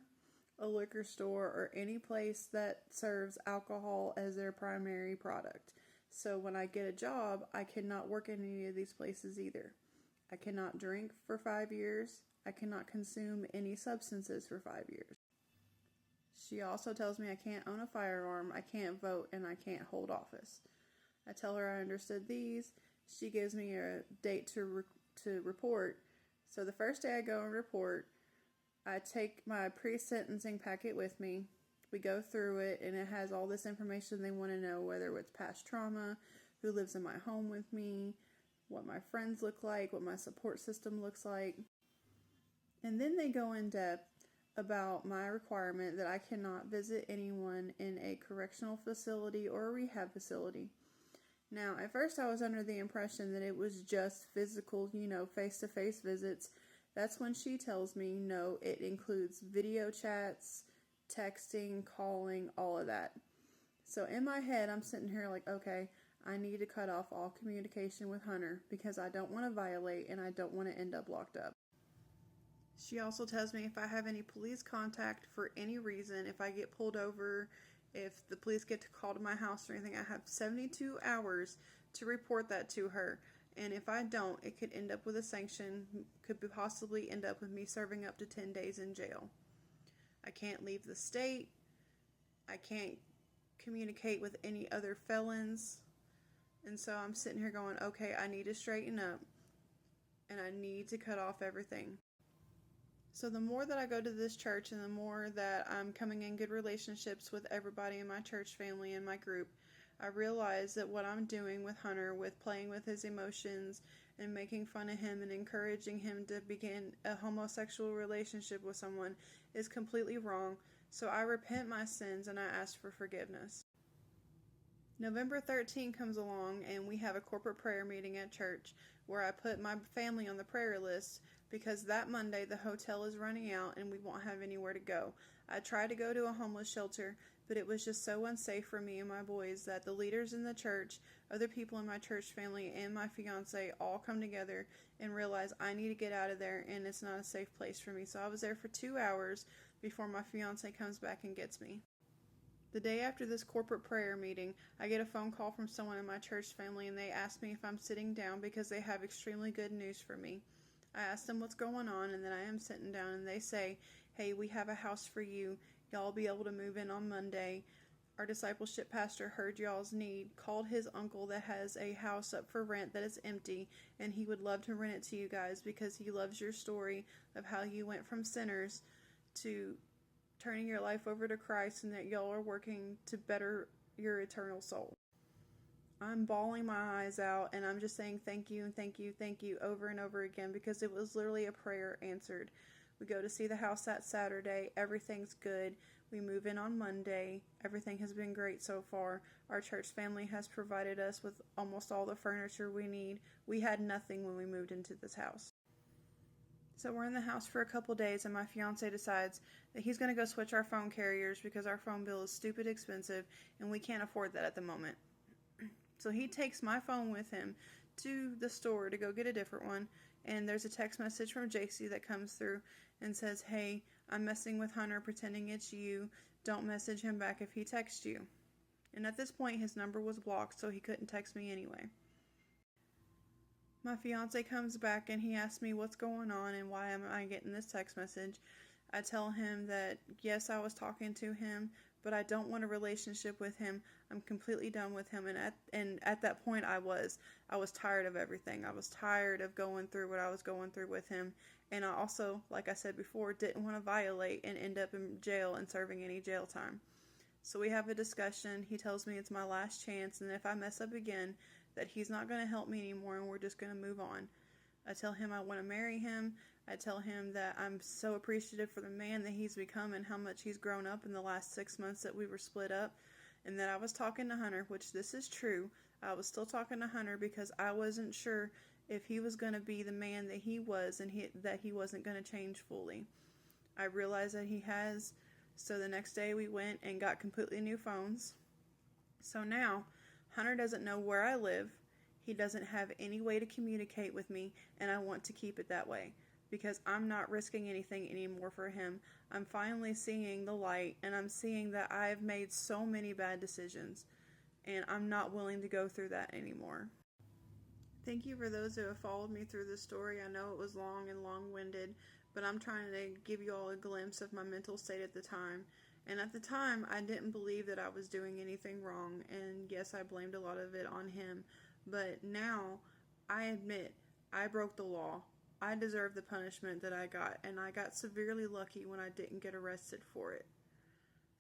a liquor store, or any place that serves alcohol as their primary product. So when I get a job, I cannot work in any of these places either. I cannot drink for 5 years. I cannot consume any substances for 5 years. She also tells me I can't own a firearm, I can't vote, and I can't hold office. I tell her I understood these. She gives me a date to report. So the first day I go and report, I take my pre-sentencing packet with me. We go through it, and it has all this information they want to know, whether it's past trauma, who lives in my home with me, what my friends look like, what my support system looks like. And then they go in depth about my requirement that I cannot visit anyone in a correctional facility or a rehab facility. Now, at first I was under the impression that it was just physical, face-to-face visits. That's when she tells me, no, it includes video chats, texting, calling, all of that. So in my head, I'm sitting here like, okay, I need to cut off all communication with Hunter because I don't want to violate and I don't want to end up locked up. She also tells me if I have any police contact for any reason, if I get pulled over, if the police get to call to my house or anything, I have 72 hours to report that to her. And if I don't, it could end up with a sanction, could possibly end up with me serving up to 10 days in jail. I can't leave the state. I can't communicate with any other felons. And so I'm sitting here going, okay, I need to straighten up and I need to cut off everything. So the more that I go to this church and the more that I'm coming in good relationships with everybody in my church family and my group, I realize that what I'm doing with Hunter, with playing with his emotions and making fun of him and encouraging him to begin a homosexual relationship with someone, is completely wrong. So I repent my sins and I ask for forgiveness. November 13 comes along and we have a corporate prayer meeting at church where I put my family on the prayer list because that Monday the hotel is running out and we won't have anywhere to go. I tried to go to a homeless shelter, but it was just so unsafe for me and my boys that the leaders in the church, other people in my church family, and my fiance all come together and realize I need to get out of there and it's not a safe place for me. So I was there for 2 hours before my fiance comes back and gets me. The day after this corporate prayer meeting, I get a phone call from someone in my church family and they ask me if I'm sitting down because they have extremely good news for me. I ask them what's going on and then I am sitting down and they say, hey, we have a house for you. Y'all be able to move in on Monday. Our discipleship pastor heard y'all's need, called his uncle that has a house up for rent that is empty, and he would love to rent it to you guys because he loves your story of how you went from sinners to turning your life over to Christ and that y'all are working to better your eternal soul. I'm bawling my eyes out and I'm just saying thank you and thank you, thank you over and over again because it was literally a prayer answered. We go to see the house that Saturday. Everything's good. We move in on Monday. Everything has been great so far. Our church family has provided us with almost all the furniture we need. We had nothing when we moved into this house. So we're in the house for a couple days and my fiance decides that he's going to go switch our phone carriers because our phone bill is stupid expensive and we can't afford that at the moment. So he takes my phone with him to the store to go get a different one, and there's a text message from JC that comes through and says, hey, I'm messing with Hunter pretending it's you. Don't message him back if he texts you. And at this point his number was blocked so he couldn't text me anyway. My fiance comes back and he asks me what's going on and why am I getting this text message. I tell him that yes, I was talking to him, but I don't want a relationship with him. I'm completely done with him. And at that point I was tired of everything. I was tired of going through what I was going through with him. And I also, like I said before, didn't want to violate and end up in jail and serving any jail time. So we have a discussion. He tells me it's my last chance, and if I mess up again, that he's not going to help me anymore and we're just going to move on. I tell him I want to marry him. I tell him that I'm so appreciative for the man that he's become and how much he's grown up in the last 6 months that we were split up, and that I was talking to Hunter, which this is true. I was still talking to Hunter because I wasn't sure if he was going to be the man that he was and that he wasn't going to change fully. I realized that he has, so the next day we went and got completely new phones. So now Hunter doesn't know where I live. He doesn't have any way to communicate with me, and I want to keep it that way because I'm not risking anything anymore for him. I'm finally seeing the light, and I'm seeing that I've made so many bad decisions, and I'm not willing to go through that anymore. Thank you for those who have followed me through this story. I know it was long and long-winded, but I'm trying to give you all a glimpse of my mental state at the time. And at the time, I didn't believe that I was doing anything wrong, and yes, I blamed a lot of it on him. But now, I admit, I broke the law. I deserve the punishment that I got, and I got severely lucky when I didn't get arrested for it.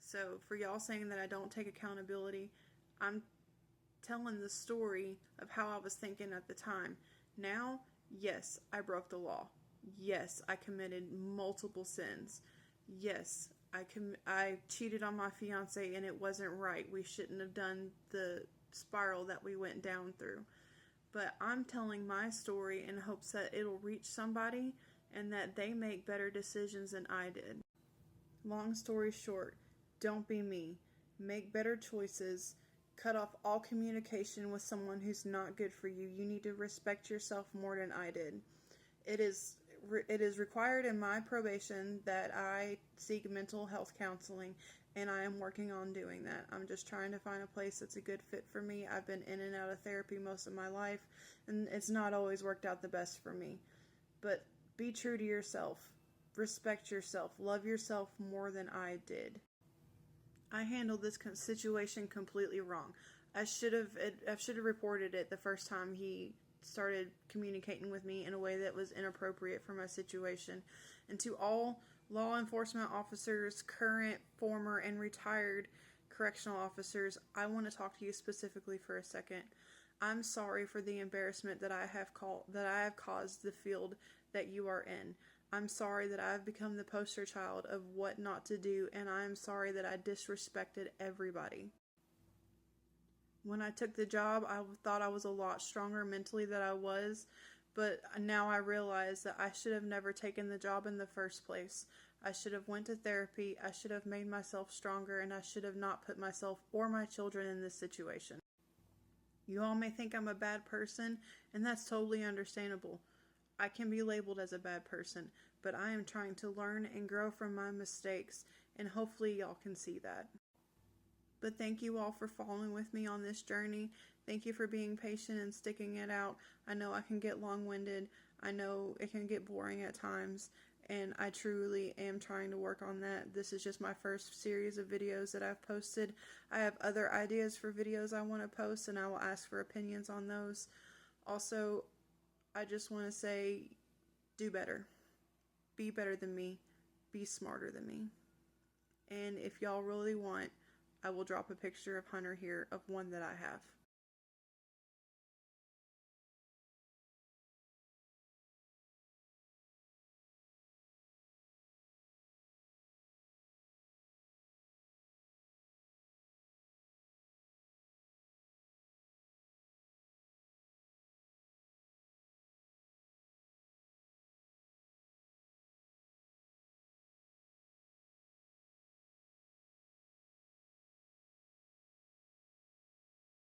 So, for y'all saying that I don't take accountability, I'm telling the story of how I was thinking at the time. Now, yes, I broke the law. Yes, I committed multiple sins. Yes, I cheated on my fiance and it wasn't right. We shouldn't have done the spiral that we went down through. But I'm telling my story in hopes that it'll reach somebody and that they make better decisions than I did. Long story short, don't be me. Make better choices. Cut off all communication with someone who's not good for you. You need to respect yourself more than I did. It is required in my probation that I seek mental health counseling, and I am working on doing that. I'm just trying to find a place that's a good fit for me. I've been in and out of therapy most of my life, and it's not always worked out the best for me. But be true to yourself. Respect yourself. Love yourself more than I did. I handled this situation completely wrong. I should have reported it the first time he started communicating with me in a way that was inappropriate for my situation. And to all law enforcement officers, current, former, and retired correctional officers, I want to talk to you specifically for a second. I'm sorry for the embarrassment that I have caused the field that you are in. I'm sorry that I've become the poster child of what not to do, and I'm sorry that I disrespected everybody. When I took the job, I thought I was a lot stronger mentally than I was, but now I realize that I should have never taken the job in the first place. I should have went to therapy, I should have made myself stronger, and I should have not put myself or my children in this situation. You all may think I'm a bad person, and that's totally understandable. I can be labeled as a bad person, but I am trying to learn and grow from my mistakes, and hopefully y'all can see that. But thank you all for following with me on this journey. Thank you for being patient and sticking it out. I know I can get long-winded. I know it can get boring at times, and I truly am trying to work on that. This is just my first series of videos that I've posted. I have other ideas for videos I want to post, and I will ask for opinions on those. Also, I just want to say, do better. Be better than me. Be smarter than me. And if y'all really want, I will drop a picture of Hunter here of one that I have.